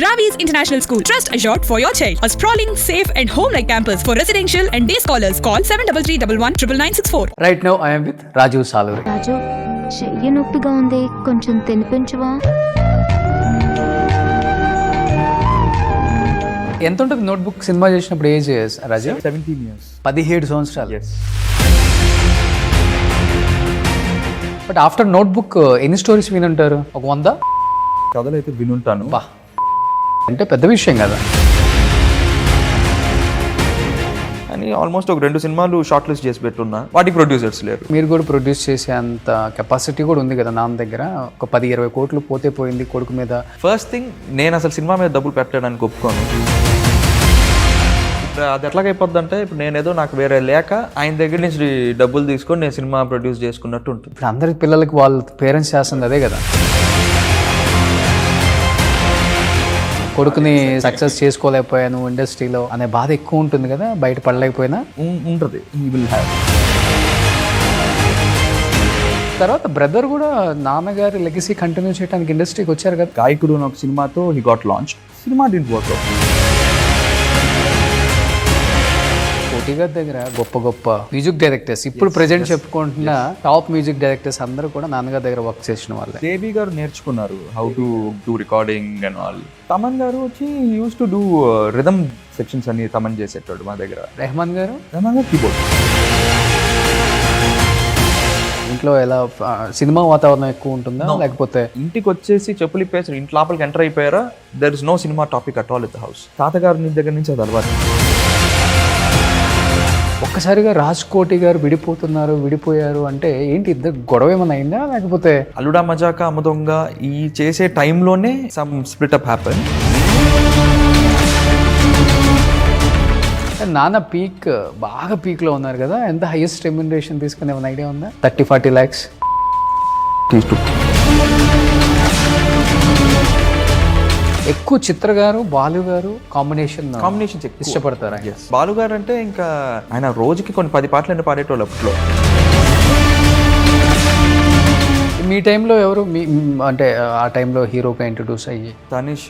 Ravi's International School. Trust assured for your child. A sprawling, safe and home-like campus for residential and day scholars. Call 7331 Right now I am with Raju Saluri. రాజు చెయ్యి నొప్పిగా ఉంది, కొంచెం తినిపించవా? ఎంత ఉంటుంది notebook cinema చేసినప్పుడు age రాజు? 17 years. 17 సంవత్సరాలు. Yes. But after notebook ఎన్ని stories వినుంటారు? ఒక 100 కథలు అయితే వినుంటాను. బా అంటే పెద్ద విషయం కదా. అని ఆల్మోస్ట్ ఒక 2 సినిమాలు షార్ట్ లిస్ట్ చేసి పెట్టున్నా, వాటికి ప్రొడ్యూసర్స్ లేరు. మీరు కూడా ప్రొడ్యూస్ చేసే అంత కెపాసిటీ కూడా ఉంది కదా నాన్న దగ్గర. ఒక 10-20 కోట్లు పోతే పోయింది కొడుకు మీద. ఫస్ట్ థింగ్, నేను అసలు సినిమా మీద డబ్బులు పెట్టడానికి ఒప్పుకోను. ఇప్పుడు అది ఎట్లాగైపోద్ది అంటే, ఇప్పుడు నేనేదో నాకు వేరే లేక ఆయన దగ్గర నుంచి డబ్బులు తీసుకొని నేను సినిమా ప్రొడ్యూస్ చేసుకున్నట్టు ఉంటుంది. ఇప్పుడు అందరి పిల్లలకి వాళ్ళ పేరెంట్స్ చేస్తుంది అదే కదా. కొడుకుని సక్సెస్ చేసుకోలేకపోయాను ఇండస్ట్రీలో అనే బాధ ఎక్కువ ఉంటుంది కదా, బయట పడలేకపోయినా ఉంటుంది. He will have. తర్వాత బ్రదర్ కూడా నాన్నగారి లెగసీ కంటిన్యూ చేయడానికి ఇండస్ట్రీకి వచ్చారు కదా. గాయకుడు అనే ఒక సినిమాతో he got launch. Cinema didn't work out. కోటి గారి దగ్గర గొప్ప గొప్ప మ్యూజిక్ డైరెక్టర్స్ ఇప్పుడు ప్రెజెంట్ చెప్పుకుంటున్న టాప్ మ్యూజిక్ డైరెక్టర్స్ అందరూ కూడా నాన్నగారి దగ్గర వర్క్ చేసిన వాళ్ళే. దేవి గారు నేర్చుకున్నారు how to do recording and all. Thaman గారు వచ్చి use to do rhythm sections అన్ని తమన్ చేసేటాడు మా దగ్గర. రెహమాన్ గారు కీబోర్డ్. ఇంట్లో ఎలా సినిమా వాతావరణం ఎక్కువ ఉంటుందా లేకపోతే ఇంటికి వచ్చేసి చెప్పులు ఇప్పేసి ఇంటి లోపలికి ఎంటర్ అయిపోయారా, there is no cinema topic at all in the house. తాతగారి దగ్గర నుంచి అది అలవాటు. ఒక్కసారిగా రాజ్ కోటి గారు విడిపోయారు అంటే ఏంటి, ఇద్దరు గొడవ ఏమైనా అయిందా లేకపోతే? అల్లుడా మజాకా అమ్మదొంగ ఈ చేసే టైంలోనే సమ్ స్ప్లిట్ అప్ హ్యాపెన్. నాన్న బాగా పీక్లో ఉన్నారు కదా. ఎంత హైయెస్ట్ రెమ్యునరేషన్ తీసుకునే ఏమైనా ఐడియా ఉందా? 30-40 lakhs ఎక్కువ. చిత్ర గారు బాలు గారు కాంబినేషన్స్ ఇష్టపడతారా? బాలు గారు అంటే ఇంకా ఆయన రోజుకి కొన్ని 10 పాటలు పాడేటోళ్ళు అప్పట్లో. మీ టైంలో ఎవరు అంటే ఆ టైంలో హీరోగా ఇంట్రొడ్యూస్ అయ్యి? తనిష్,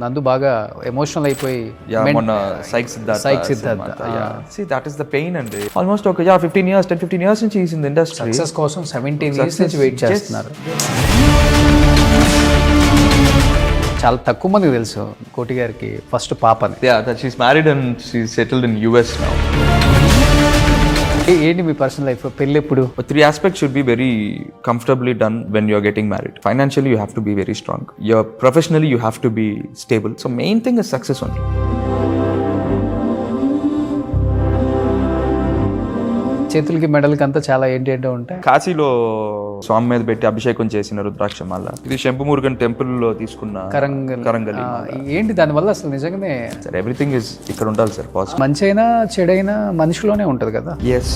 నందు బాగా ఎమోషనల్ అయిపోయి మొన్న psych Siddhartha. See, that is the pain అండి. ఆల్మోస్ట్ ఒక 10-15 years నుంచి is in the industry. Success కోసం 17 years నుంచి వెయిట్ చేస్తున్నారు. చాలా తక్కువ మందికి తెలుసు కోటి గారికి ఫస్ట్ పాపని. She's married and she's settled in US now. ఏంటి మీ పర్సనల్ లైఫ్, పెళ్ళి ఎప్పుడు? 3 aspects should be very comfortably done when you're getting married. Financially, you have to be very strong. Professionally, you have to be stable. So main thing is success only. చేతులకి మెడలకి అంతా చాలా ఏంటంటే ఉంటాయి. కాశీలో స్వామి మీద పెట్టి అభిషేకం చేసిన రుద్రాక్ష మాల. ఇది శంభుమురుగన్ టెంపుల్ లో తీసుకున్న కరంగలి. ఏంటి దానివల్ల అసలు నిజంగానే సార్ ఎవ్రీథింగ్ ఇస్ ఇక్కడ ఉండాలి సార్. పాజిటివ్. మంచి అయినా చెడైనా మనిషిలోనే ఉంటది కదా. ఎస్.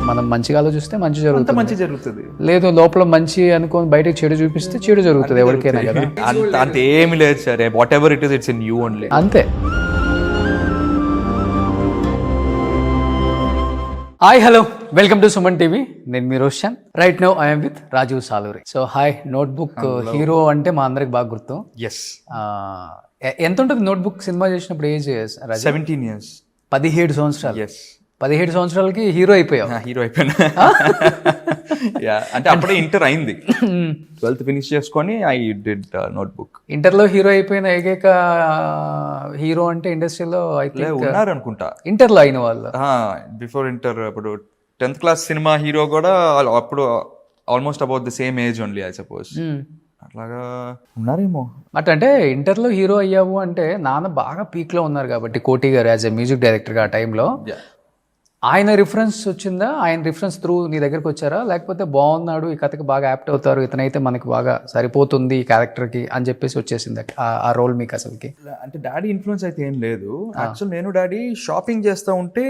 మనం మంచిగా ఆలోచిస్తే మంచి జరుగుతుంది. లేదు లోపల మంచి అనుకోని బయటకు చెడు చూపిస్తే చెడు జరుగుతుంది ఎవరికైనా కదా. అంత ఏమి లేదు sir. Whatever it is, it's in you only. అంతే. Hi hello, welcome to Suman TV. నేను మీ Roshan. Right now I'm with Raju Saluri. So hi. Notebook hero అంటే మా అందరికి బాగా గుర్తు. ఎస్. ఎంత ఉంటుంది నోట్బుక్ సినిమా చేసినప్పుడు ఏజ్? 17 years. 17 సంవత్సరాలు. ఎస్. 17 సంవత్సరాలకి హీరో అయిపోయాను. అంటే అప్పుడే ఇంటర్ అయింది. 12th ఫినిష్ చేసుకొని ఐ డిడ్ నోట్బుక్. ఇంటర్లో హీరో అయిపోయిన ఏకైక హీరో అంటే ఇండస్ట్రీలో అయితే ఉన్నారు అనుకుంటా. ఇంటర్లో అయిన వాళ్ళు బిఫోర్ ఇంటర్ అప్పుడు 10th క్లాస్ సినిమా హీరో కూడా అప్పుడు almost about the same age only I suppose. అట్లాగా ఉన్నారేమో. అంటే ఇంటర్లో హీరో అయ్యావు అంటే నాన్న బాగా పీక్లో ఉన్నారు కాబట్టి కోటి గారు యాజ్ ఎ మ్యూజిక్ డైరెక్టర్గా ఆ టైంలో ఆయన రిఫరెన్స్ వచ్చిందా? ఆయన రిఫరెన్స్ త్రూ నీ దగ్గరకు వచ్చారా? లేకపోతే బాగున్నాడు, ఈ కథకి బాగా యాప్ట్ అవుతారు, ఇతనైతే మనకి బాగా సరిపోతుంది ఈ క్యారెక్టర్కి అని చెప్పేసి వచ్చేసింది ఆ రోల్ మీకు అసలుకి? అంటే డాడీ ఇన్ఫ్లుయెన్స్ అయితే ఏం లేదు. యాక్చువల్ నేను డాడీ షాపింగ్ చేస్తూ ఉంటే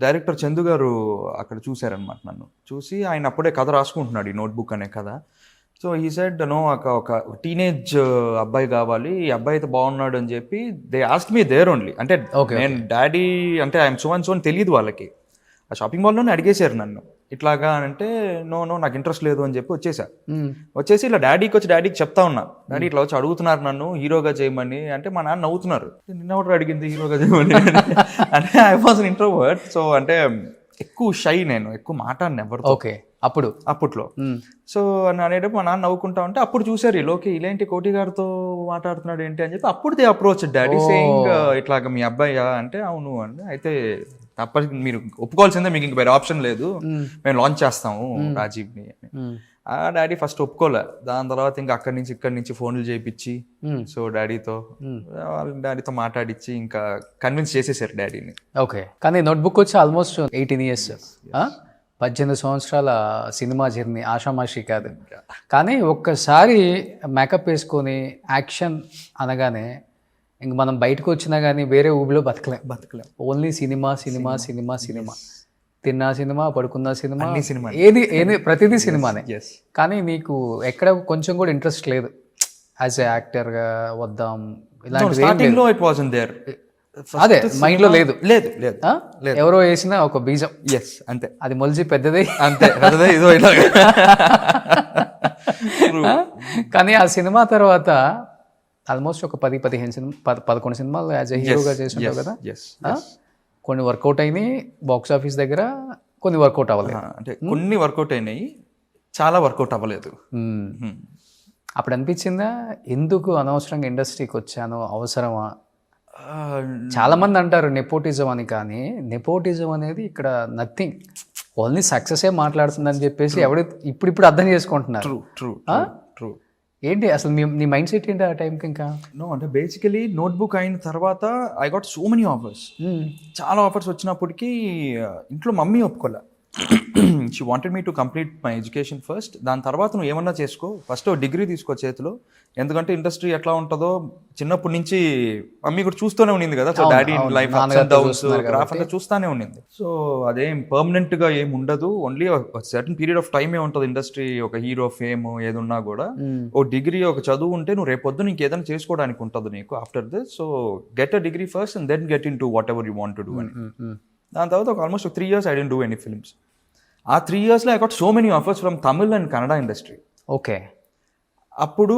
డైరెక్టర్ చందు గారు అక్కడ చూశారనమాట. నన్ను చూసి ఆయన అప్పుడే కథ రాసుకుంటున్నాడు, ఈ నోట్బుక్ అనే కథ. సో ఈ సైడ్ నో ఒక టీనేజ్ అబ్బాయి కావాలి, ఈ అబ్బాయి అయితే బాగున్నాడు అని చెప్పి they asked me there only. అంటే నేను డాడీ అంటే ఐఎమ్ సో అండ్ సో అని తెలియదు వాళ్ళకి. ఆ షాపింగ్ మాల్లోనే అడిగేశారు నన్ను, ఇట్లాగా అని అంటే నో నాకు ఇంట్రెస్ట్ లేదు అని చెప్పి వచ్చేసి ఇలా డాడీకి చెప్తా ఉన్నా, డాడీ ఇట్లా వచ్చి అడుగుతున్నారు నన్ను హీరోగా చేయమని. అంటే మా నాన్న నవ్వుతున్నారు, నిన్నెవరు అడిగింది హీరోగా చేయమని అంటే I was an introvert. So అంటే ఎక్కువ షై, నేను ఎక్కువ మాట్లాడిన ఎవరితో. ఓకే, అప్పట్లో. సో అనేటప్పుడు మా నాన్న నవ్వుకుంటా ఉంటే అప్పుడు చూసారు లోకి ఇలాంటి కోటి గారితో మాట్లాడుతున్నాడు ఏంటి అని చెప్పి అప్పుడు దే అప్రోచ్ డాడీ సేయింగ్ ఇట్లాగా మీ అబ్బాయ్యా అంటే అవును అంటే అయితే తప్పని మీరు ఒప్పుకోవాల్సిందే, మీకు ఇంక వేరే ఆప్షన్ లేదు, మేము లాంచ్ చేస్తాము రాజీవ్ని అని. ఆ డాడీ ఫస్ట్ ఒప్పుకోలే. దాని తర్వాత ఇంకా ఇక్కడి నుంచి ఫోన్లు చేయించి సో డాడీతో మాట్లాడించి ఇంకా కన్విన్స్ చేసేసారు డాడీని. ఓకే, కానీ నోట్బుక్ వచ్చి ఆల్మోస్ట్ 18 years, 18 సంవత్సరాల సినిమా జర్నీ ఆషామాషి కాదు. కానీ ఒక్కసారి మేకప్ వేసుకొని యాక్షన్ అనగానే ఇంక మనం బయటకు వచ్చినా కానీ వేరే ఊబిలో బతకలేం. Only cinema. తిన్నా సినిమా, పడుకున్న సినిమా, ఏది ప్రతిదీ సినిమానే. కానీ నీకు ఎక్కడ కొంచెం కూడా ఇంట్రెస్ట్ లేదు యాజ్ ఎ యాక్టర్గా వద్దాం ఇలాంటి? అదే మైండ్ లో లేదు. ఎవరో వేసిన ఒక బీజం అంతే, అది మొలిచి పెద్దది అంతే. కానీ ఆ సినిమా తర్వాత ఆల్మోస్ట్ ఒక 11 సినిమాలు యాజ్ ఎ హీరోగా చేస్తుంటావు కదా. కొన్ని వర్కౌట్ అయినాయి బాక్స్ ఆఫీస్ దగ్గర, కొన్ని వర్కౌట్ అవ్వలేదు. అంటే కొన్ని వర్కౌట్ అయినాయి, చాలా వర్కౌట్ అవ్వలేదు. అప్పుడు అనిపించిందా ఎందుకు అనవసరంగా ఇండస్ట్రీకి వచ్చాను, అవసరమా? చాలా మంది అంటారు నెపోటిజం అని, కానీ నెపోటిజం అనేది ఇక్కడ నథింగ్, ఓన్లీ సక్సెసే మాట్లాడుతుందని చెప్పేసి ఇప్పుడు అర్థం చేసుకుంటున్నారు. ట్రూ. ఏంటి అసలు నీ మైండ్ సెట్ ఏంటి ఆ టైంకి? ఇంకా అంటే బేసికలీ నోట్బుక్ అయిన తర్వాత I got so many offers. చాలా ఆఫర్స్ వచ్చినప్పటికీ ఇంట్లో మమ్మీ ఒప్పుకోలే. She wanted me to complete my education first, దాని తర్వాత నువ్వు ఏమన్నా చేసుకో, ఫస్ట్ డిగ్రీ తీసుకో చేతిలో, ఎందుకంటే ఇండస్ట్రీ ఎట్లా ఉంటుందో చిన్నప్పటి నుంచి మమ్మీ కూడా చూస్తూనే ఉండింది కదా. So daddy life apps and downs graph అంతా చూస్తూనే ఉండింది. సో అదేం పర్మనెంట్ గా ఏం ఉండదు, ఓన్లీ సర్టన్ పీరియడ్ ఆఫ్ టైమే ఉంటుంది ఇండస్ట్రీ. ఒక హీరో ఫేమ్ ఏదున్నా కూడా ఓ డిగ్రీ ఒక చదువు ఉంటే నువ్వు రేపొద్దు నీకు ఏదైనా చేసుకోవడానికి ఉంటుంది నీకు after this. So get a degree first and then get into whatever you want to do అని. దాని తర్వాత ఒక almost 3 years I don't do any films. ఆ 3 yearsలో I got so many offers from Tamil and Kannada industry. Okay, అప్పుడు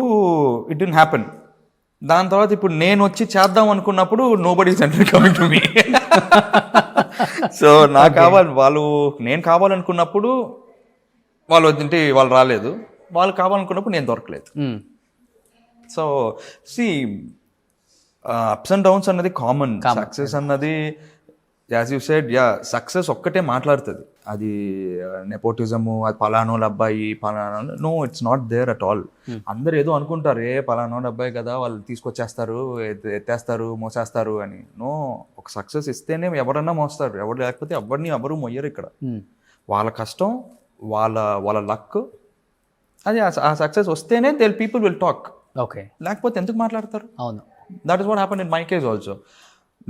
it didn't happen. దాని తర్వాత ఇప్పుడు నేను వచ్చి చేద్దాం అనుకున్నప్పుడు nobody is coming to me. So నాకు కావాలి వాళ్ళు, నేను కావాలనుకున్నప్పుడు వాళ్ళు రాలేదు, వాళ్ళు కావాలనుకున్నప్పుడు నేను దొరకలేదు. So see ups and downs అన్నది కామన్. సక్సెస్ అన్నది యాజ్ యూ సెడ్, సక్సెస్ ఒక్కటే మాట్లాడుతుంది. అది నెపోటిజము, అది పలానోళ్ళ అబ్బాయి పలానా, no it's not there at all. అందరు ఏదో అనుకుంటారు, పలానోళ్ళ అబ్బాయి కదా వాళ్ళు తీసుకొచ్చేస్తారు, ఎత్తేస్తారు, మోసేస్తారు అని. నో, ఒక సక్సెస్ ఇస్తేనే ఎవరన్నా మోస్తారు, ఎవరు లేకపోతే ఎవరు మొయ్యరు ఇక్కడ. వాళ్ళ కష్టం, వాళ్ళ లక్, అది ఆ సక్సెస్ వస్తేనే పీపుల్ విల్ టాక్. ఓకే, లేకపోతే ఎందుకు మాట్లాడతారు? అవును, that is what happened in my case also.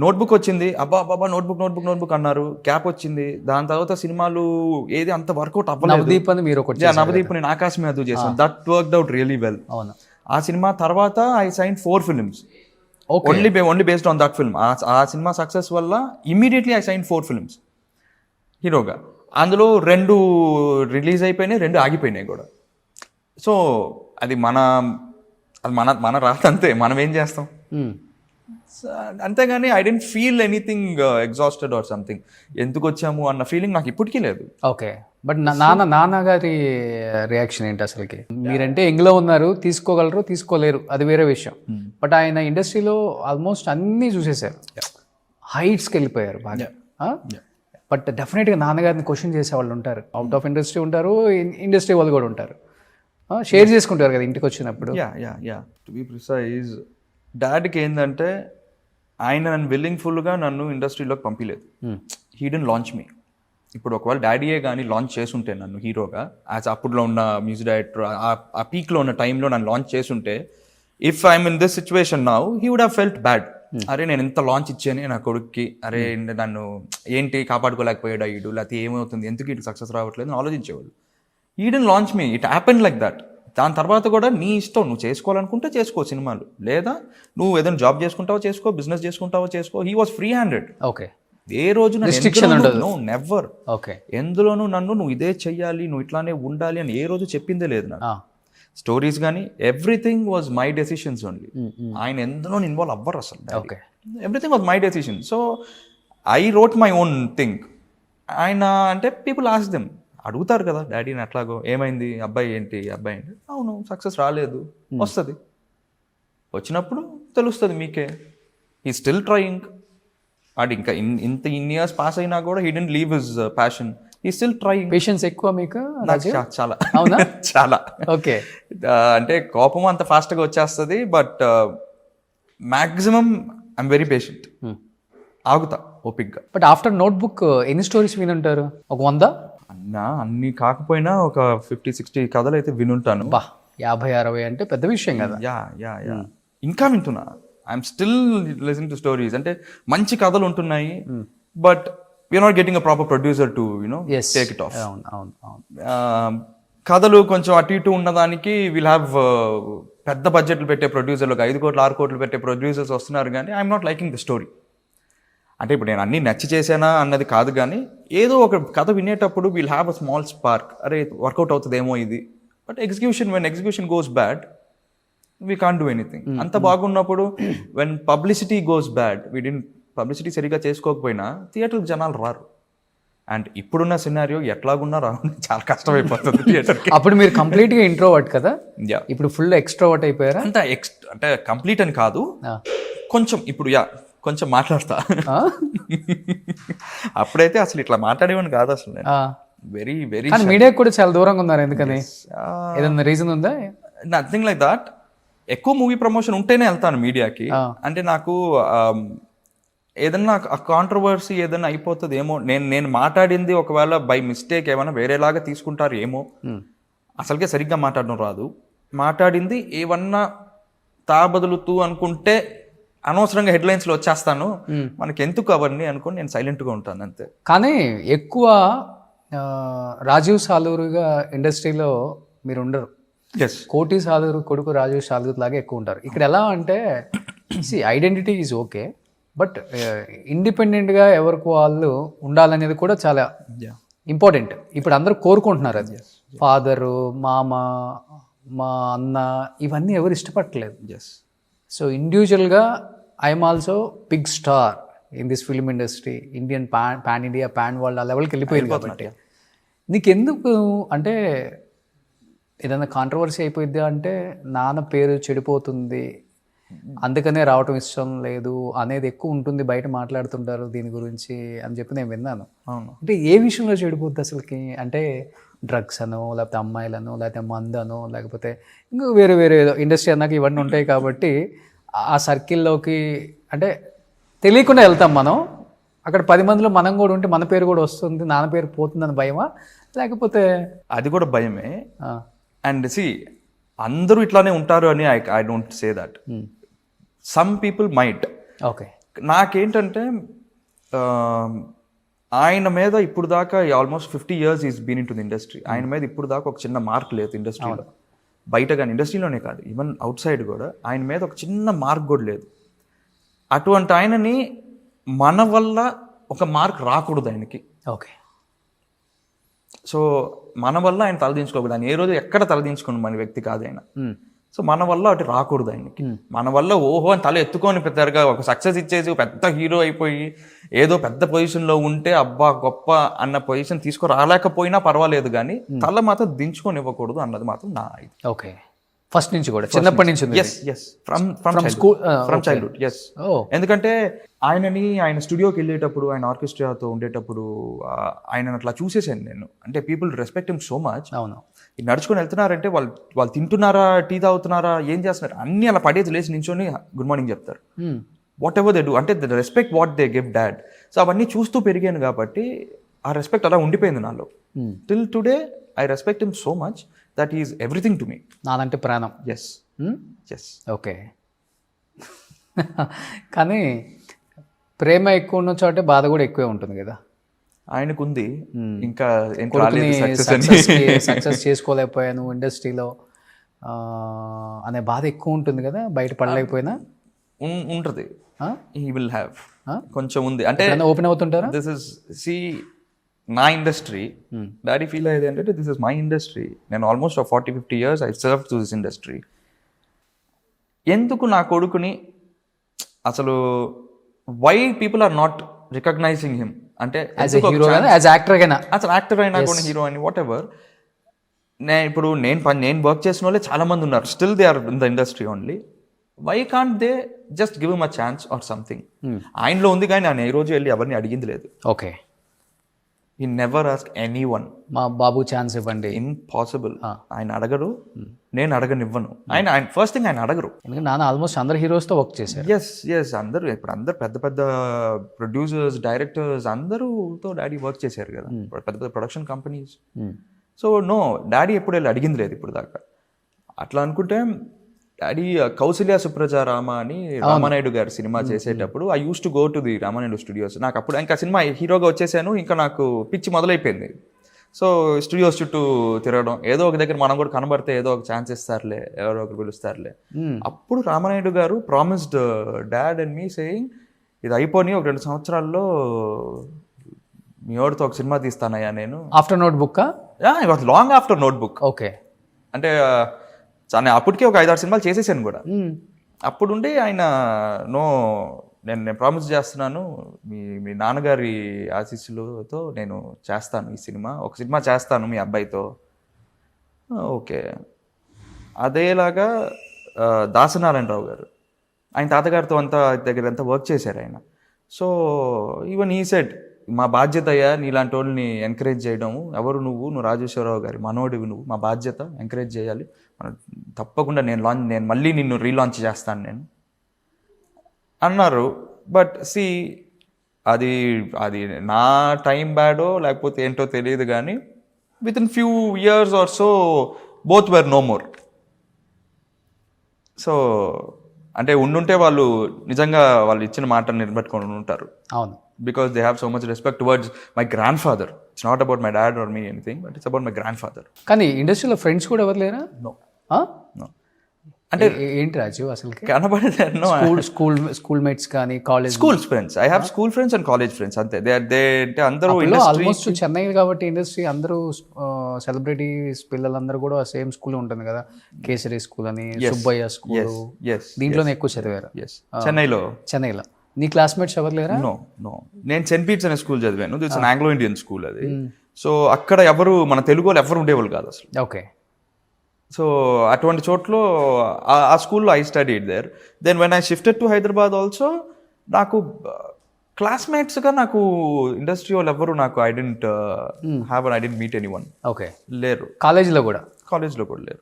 Notebook వచ్చింది, అబ్బా నోట్బుక్ అన్నారు, గ్యాప్ వచ్చింది. దాని తర్వాత సినిమాలు ఏది అంత వర్కౌట్ అవ్వలేదు. నవదీప్ నేను ఆకాశం మీద చేశాను, that worked out really well. ఆ సినిమా తర్వాత I sign 4 films only based on that film. ఆ సినిమా సక్సెస్ వల్ల ఇమ్మీడియట్లీ ఐ సైన్ 4 films హీరోగా. అందులో 2 రిలీజ్ అయిపోయినాయి, 2 ఆగిపోయినాయి కూడా. సో అది మన రాత అంతే, మనం ఏం చేస్తాం అంతేగాని I didn't feel anything exhausted or something. ఎందుకు వచ్చాము అన్న ఫీలింగ్ నాకు ఇప్పటికీ లేదు. ఓకే, బట్ నాన్నగారి రియాక్షన్ ఏంటి అసలుకి? మీరంటే ఎంగ్లో ఉన్నారు, తీసుకోగలరు తీసుకోలేరు అది వేరే విషయం. బట్ ఆయన ఇండస్ట్రీలో ఆల్మోస్ట్ అన్నీ చూసేశారు, హైట్స్కి వెళ్ళిపోయారు బాగా. బట్ డెఫినెట్గా నాన్నగారిని క్వశ్చన్ చేసే వాళ్ళు ఉంటారు, అవుట్ ఆఫ్ ఇండస్ట్రీ ఉంటారు, ఇండస్ట్రీ వాళ్ళు కూడా ఉంటారు, షేర్ చేసుకుంటారు కదా ఇంటికి వచ్చినప్పుడు. టు బి ప్రిసైజ్, డాడీకి ఏంటంటే ఆయన నన్ను విల్లింగ్ఫుల్గా నన్ను ఇండస్ట్రీలోకి పంపించలేదు. హీ డెంట్ లాంచ్ మీ. ఇప్పుడు ఒకవేళ డాడీయే కానీ లాంచ్ చేసుంటే నన్ను హీరోగా, యాజ్ అప్పుడులో ఉన్న మ్యూజిక్ డైరెక్టర్, ఆ పీక్లో ఉన్న టైంలో నన్ను లాంచ్ చేసుంటే, if I'm in this situation now, he would have felt bad. అరే నేను ఎంత లాంచ్ ఇచ్చాను నా కొడుక్కి, అరే నన్ను ఏంటి కాపాడుకోలేకపోయాడు అయ్యాడు, లేకపోతే ఏమవుతుంది, ఎందుకు ఇటు సక్సెస్ రావట్లేదు అని ఆలోచించేవాళ్ళు. He didn't launch me, it happen like that. దాని తర్వాత కూడా నీ ఇష్టం, నువ్వు చేసుకోవాలనుకుంటే చేసుకో సినిమాలు, లేదా నువ్వు ఏదైనా జాబ్ చేసుకుంటావో చేసుకో, బిజినెస్ చేసుకుంటావో చేసుకో. He was free handed. Okay, ఏ రోజు Restriction ఉండదు. Never okay. ఎందులోనూ నన్ను నువ్వు ఇదే చెయ్యాలి, నువ్వు ఇట్లానే ఉండాలి అని ఏ రోజు చెప్పిందే లేదు నాకు. స్టోరీస్ కానీ everything was my decisions only. ఆయన ఎందులో ఇన్వాల్వ్ అవ్వరు అసలు. Okay. Everything was my decision. So I wrote my own thing. ఆయన అంటే పీపుల్ ఆస్క్ దెమ్, అడుగుతారు కదా డాడీని ఎట్లాగో, ఏమైంది అబ్బాయి ఏంటి, అవును సక్సెస్ రాలేదు, వస్తుంది, వచ్చినప్పుడు తెలుస్తుంది మీకే. He still trying. అది ఇంకా ఇన్ని ఇయర్స్ పాస్ అయినా కూడా he didn't leave his passion. He still trying. Patience ఎక్కువ మీకు? చాలా. అవునా? చాలా. ఓకే. అంటే కోపం అంత ఫాస్ట్గా వచ్చేస్తుంది, but maximum I'm very patient. ఆగుతా ఓపిక్గా. బట్ ఆఫ్టర్ నోట్బుక్ ఎన్ని స్టోరీస్ వినుంటారు? ఒక 100? అన్ని కాకపోయినా ఒక 50-60 కథలు అయితే వినుంటాను. బా, 50-60 అంటే పెద్ద విషయం కదా. యా ఇంకా వింటున్నా. I'm still listening to stories. అంటే మంచి కథలు ఉంటున్నాయి, but we're not getting a proper producer to take it off. కథలు కొంచెం అటు ఇటు ఉన్నదానికి వీల్ హ్యావ్ పెద్ద బడ్జెట్లు పెట్టే ప్రొడ్యూసర్లు, 5 కోట్లు 6 కోట్లు పెట్టే ప్రొడ్యూసర్స్ వస్తున్నారు, కానీ I'm not liking the story. అంటే ఇప్పుడు నేను అన్నీ నచ్చి చేశానా అన్నది కాదు, కానీ ఏదో ఒక కథ వినేటప్పుడు we'll have a small spark, అరే వర్కౌట్ అవుతుందేమో ఇది. But when execution goes bad we can't do anything. అంత బాగున్నప్పుడు when publicity goes bad, publicity సరిగ్గా చేసుకోకపోయినా థియేటర్కి జనాలు రారు. అండ్ ఇప్పుడున్న సినారియో ఎట్లాగున్నా రావడం చాలా కష్టమైపోతుంది థియేటర్కి. అప్పుడు మీరు కంప్లీట్గా ఇంట్రోవర్ట్ కదా, యా. ఇప్పుడు ఫుల్ ఎక్స్ట్రోవర్ట్ అయిపోయారా? అంటే కంప్లీట్ అని కాదు, కొంచెం ఇప్పుడు కొంచెం మాట్లాడతా. అప్పుడైతే అసలు ఇట్లా మాట్లాడేవాడిని కాదు అసలు. Very very. కానీ మీడియా కూడా చాలా దూరంగా ఉన్నారు, ఎందుకని? ఏదైనా రీజన్ ఉందా? Nothing like that. ఎక్కువ మూవీ ప్రమోషన్ ఉంటేనే వెళ్తాను మీడియాకి. అంటే నాకు ఏదన్నా కాంట్రవర్సీ ఏదైనా అయిపోతుంది ఏమో, నేను మాట్లాడింది ఒకవేళ బై మిస్టేక్ ఏమైనా వేరేలాగా తీసుకుంటారు ఏమో, అసలుకే సరిగ్గా మాట్లాడడం రాదు. మాట్లాడింది ఏమన్నా తాబదులుతూ అనుకుంటే అనవసరంగా హెడ్లైన్స్లో వచ్చేస్తాను, మనకి ఎందుకు అవన్నీ అనుకుని నేను సైలెంట్గా ఉంటాను అంతే. కానీ ఎక్కువ రాజీవ్ సాలూరుగా ఇండస్ట్రీలో మీరు ఉండరు. కోటి సాలూరు కొడుకు రాజీవ్ సాలూరు లాగా ఎక్కువ ఉంటారు. ఇక్కడ ఎలా అంటే ఐడెంటిటీ ఈజ్ ఓకే, బట్ ఇండిపెండెంట్గా ఎవరికి వాళ్ళు ఉండాలనేది కూడా చాలా ఇంపార్టెంట్. ఇప్పుడు అందరూ కోరుకుంటున్నారు అది. ఫాదరు, మామ, మా అన్న, ఇవన్నీ ఎవరు ఇష్టపడట్లేదు. సో ఇండివిజువల్గా I'm also big star in this film industry, Indian pan India, pan world ఆ లెవెల్కి వెళ్ళిపోయింది కాబట్టి నీకెందుకు అంటే ఏదైనా కాంట్రవర్సీ అయిపోయిద్దా అంటే నాన్న పేరు చెడిపోతుంది అందుకనే రావటం ఇష్టం లేదు అనేది ఎక్కువ ఉంటుంది, బయట మాట్లాడుతుంటారు దీని గురించి అని చెప్పి నేను విన్నాను. అంటే ఏ విషయంలో చెడిపోద్ది అసలుకి? అంటే డ్రగ్స్ అనో, లేకపోతే అమ్మాయిలను, లేకపోతే మందనో, లేకపోతే ఇంకా వేరే వేరే ఏదో ఇండస్ట్రీ అన్నాక ఇవన్నీ ఉంటాయి కాబట్టి ఆ సర్కిల్లోకి అంటే తెలియకుండా వెళ్తాం మనం. అక్కడ 10 మందిలో మనం కూడా ఉంటే మన పేరు కూడా వస్తుంది, నాన్న పేరు పోతుందని భయమా, లేకపోతే? అది కూడా భయమే. అండ్ అందరూ ఇట్లానే ఉంటారు అని I don't say that. Some people might. Okay. నాకేంటంటే ఆయన మీద ఇప్పుడు దాకా almost 50 years is been into the industry. ఆయన మీద ఇప్పుడు దాకా ఒక చిన్న మార్క్ లేదు ఇండస్ట్రీలో, బయట కానీ ఇండస్ట్రీలోనే కాదు, ఈవెన్ అవుట్ సైడ్ కూడా ఆయన మీద ఒక చిన్న మార్క్ కూడా లేదు. అటువంటి ఆయనని మన వల్ల ఒక మార్క్ రాకూడదు ఆయనకి. ఓకే. సో మన వల్ల ఆయన తలదించుకోకూడదు. ఆయన ఏ రోజు ఎక్కడ తలదించుకోండి మన వ్యక్తి కాదు ఆయన. సో మన వల్ల అటు రాకూడదు ఆయనకి. మన వల్ల ఓహో అని తల ఎత్తుకొని పెద్దగా ఒక సక్సెస్ ఇచ్చేసి పెద్ద హీరో అయిపోయి ఏదో పెద్ద పొజిషన్లో ఉంటే అబ్బా గొప్ప అన్న పొజిషన్ తీసుకురాలేకపోయినా పర్వాలేదు, కానీ తల మాత్రం దించుకొని ఇవ్వకూడదు అన్నది మాత్రం నా ఇది. ఓకే. ఫస్ట్ నుంచి కూడా చిన్నప్పటి నుంచి ఫ్రమ్ చైల్డ్హుడ్. ఎస్. ఎందుకంటే ఆయన స్టూడియోకి వెళ్ళేటప్పుడు, ఆయన ఆర్కెస్ట్రాతో ఉండేటప్పుడు ఆయన అట్లా చూసేసాను నేను. అంటే people respect him so much. అవును. నడుచుకొని వెళ్తున్నారంటే వాళ్ళు తింటున్నారా, టీ తాగుతున్నారా, ఏం చేస్తున్నారు అన్ని అలా పడేది లేచి నించొని గుడ్ మార్నింగ్ చెప్తారు. వాట్ ఎవర్ దే డూ, అంటే the respect what they give dad. So అవన్నీ చూస్తూ పెరిగాను కాబట్టి ఆ రెస్పెక్ట్ అలా ఉండిపోయింది నాలో. Till today I respect him so much that is everything to me. నాదంటే ప్రాణం. ఎస్. ఓకే. కానీ ప్రేమ ఎక్కువ ఉన్న చోటే బాధ కూడా ఎక్కువే ఉంటుంది కదా ఆయనకుంది. ఇంకా సక్సెస్ చేసుకోలేకపోయాను ఇండస్ట్రీలో అనే బాధ ఎక్కువ ఉంటుంది కదా, బయట పడలేకపోయినా. ఉంటుంది, Huh? He will have Huh? కొంచెం ఉంది అంటే ఓపెన్ అవుతుంటారా? This is cinema industry. Daddy feel అయ్యేది అంటే దిస్ ఇస్ మై ఇండస్ట్రీ, నేను almost 40-50 years I serve to this industry. ఎందుకు నా కొడుకుని అసలు why people are not recognising him అంటే యాజ్ ఎ హీరో గానా యాజ్ యాక్టర్ గానా? అసలు యాక్టర్ అయినా కూడా హీరో అని వాట్ ఎవర్. ఇప్పుడు నేను వర్క్ చేసిన వాళ్ళే చాలా మంది ఉన్నారు, still they are in the industry only. Why can't they just give him a chance or something? ఆయనలో ఉంది కానీ ఆయన ఏ రోజు వెళ్ళి ఎవరిని అడిగింది లేదు. Okay, he never ask any one మా బాబు ఛాన్స్ ఇవ్వండి. ఇంపాసిబుల్. ఆయన అడగరు, నేను అడగనివ్వను. ఆయన ఫస్ట్ థింగ్ ఆయన అడగరు. ఎందుకంటే నాన్న ఆల్మోస్ట్ అందరు హీరోస్తో వర్క్ చేశారు. ఎస్ అందరూ ఇప్పుడు అందరు పెద్ద పెద్ద ప్రొడ్యూసర్స్, డైరెక్టర్స్ అందరూతో డాడీ వర్క్ చేశారు కదా, పెద్ద పెద్ద production companies. So no, daddy ఎప్పుడు వెళ్ళి అడిగింది లేదు ఇప్పుడు దాకా. అట్లా అనుకుంటే డాడీ కౌసల్య సుప్రజ రామ అని రామానాయుడు గారు సినిమా చేసేటప్పుడు I use to go to the Ramanaidu studios. నాకు అప్పుడు ఇంకా సినిమా హీరోగా వచ్చేసాను, ఇంకా నాకు పిచ్చి మొదలైపోయింది. సో స్టూడియోస్ చుట్టూ తిరగడం, ఏదో ఒక దగ్గర మనం కూడా కనబడితే ఏదో ఒక ఛాన్స్ ఇస్తారులే, ఎవరో ఒకరు పిలుస్తారులే. అప్పుడు రామానాయుడు గారు promised dad and me saying, ఇది అయిపోయి ఒక 2 సంవత్సరాల్లో మీ వాడితో ఒక సినిమా తీస్తానయ్యా నేను. After note book long after note book. Okay, అంటే అప్పటికే ఒక 5-6 సినిమాలు చేసేసాను కూడా. అప్పుడుండి ఆయన నో, నేను ప్రామిస్ చేస్తున్నాను, మీ నాన్నగారి ఆశీస్సులతో నేను చేస్తాను ఈ సినిమా, ఒక సినిమా చేస్తాను మీ అబ్బాయితో. ఓకే, అదేలాగా దాసనారాయణరావు గారు, ఆయన తాతగారితో దగ్గర అంతా వర్క్ చేశారు ఆయన. సో ఈవెన్ ఈ సెడ్, మా బాధ్యత అయ్యా నీలాంటి వాళ్ళని ఎంకరేజ్ చేయడం, ఎవరు నువ్వు రాజేశ్వరరావు గారి మనోడివి, నువ్వు మా బాధ్యత ఎంకరేజ్ చేయాలి, తప్పకుండా నేను మళ్ళీ నిన్ను రీలాంచ్ చేస్తాను నేను అన్నారు. బట్ సి అది నా టైం బ్యాడో లేకపోతే ఏంటో తెలియదు కానీ within few years or so both were no more. So అంటే ఉండుంటే వాళ్ళు నిజంగా వాళ్ళు ఇచ్చిన మాట నిలబెట్టుకొని ఉంటారు. అవును, because they have so much respect towards my grandfather. It's not about my dad or me anything, but it's about my grandfather. కానీ ఇండస్ట్రీలో ఫ్రెండ్స్ కూడా ఎవరు లేరా? No. No. అంటే ఏంటి రాజు అసలు కనబడేది? No. స్కూల్ మేట్స్ కానీ college school friends, I have school friends and college friends, అంతే. అంటే అందరూ ఆల్మోస్ట్ చెన్నై కాబట్టి ఇండస్ట్రీ అందరూ సెలబ్రిటీస్ పిల్లలందరూ కూడా సేమ్ స్కూల్ ఉంటుంది కదా, కేసరి స్కూల్ అని, సుబ్బయ్య స్కూల్, దీంట్లోనే ఎక్కువ చదివారు చెన్నైలో. నీ క్లాస్మేట్స్ ఎవరు లేరా? నో, నేను సెయింట్ పీట్స్ అనే స్కూల్ చదివాను. It's an Anglo Indian school అది. సో అక్కడ ఎవరు మన తెలుగు వాళ్ళు ఎవరు ఉండేవాళ్ళు కాదు అసలు. ఓకే, సో అటువంటి చోట్ల ఆ స్కూల్లో I studied there. Then when I shifted to Hyderabad also, నాకు క్లాస్మేట్స్గా నాకు ఇండస్ట్రీ వాళ్ళు ఎవరు నాకు I didn't meet anyone. Okay, లేరు. కాలేజీలో కూడా లేరు.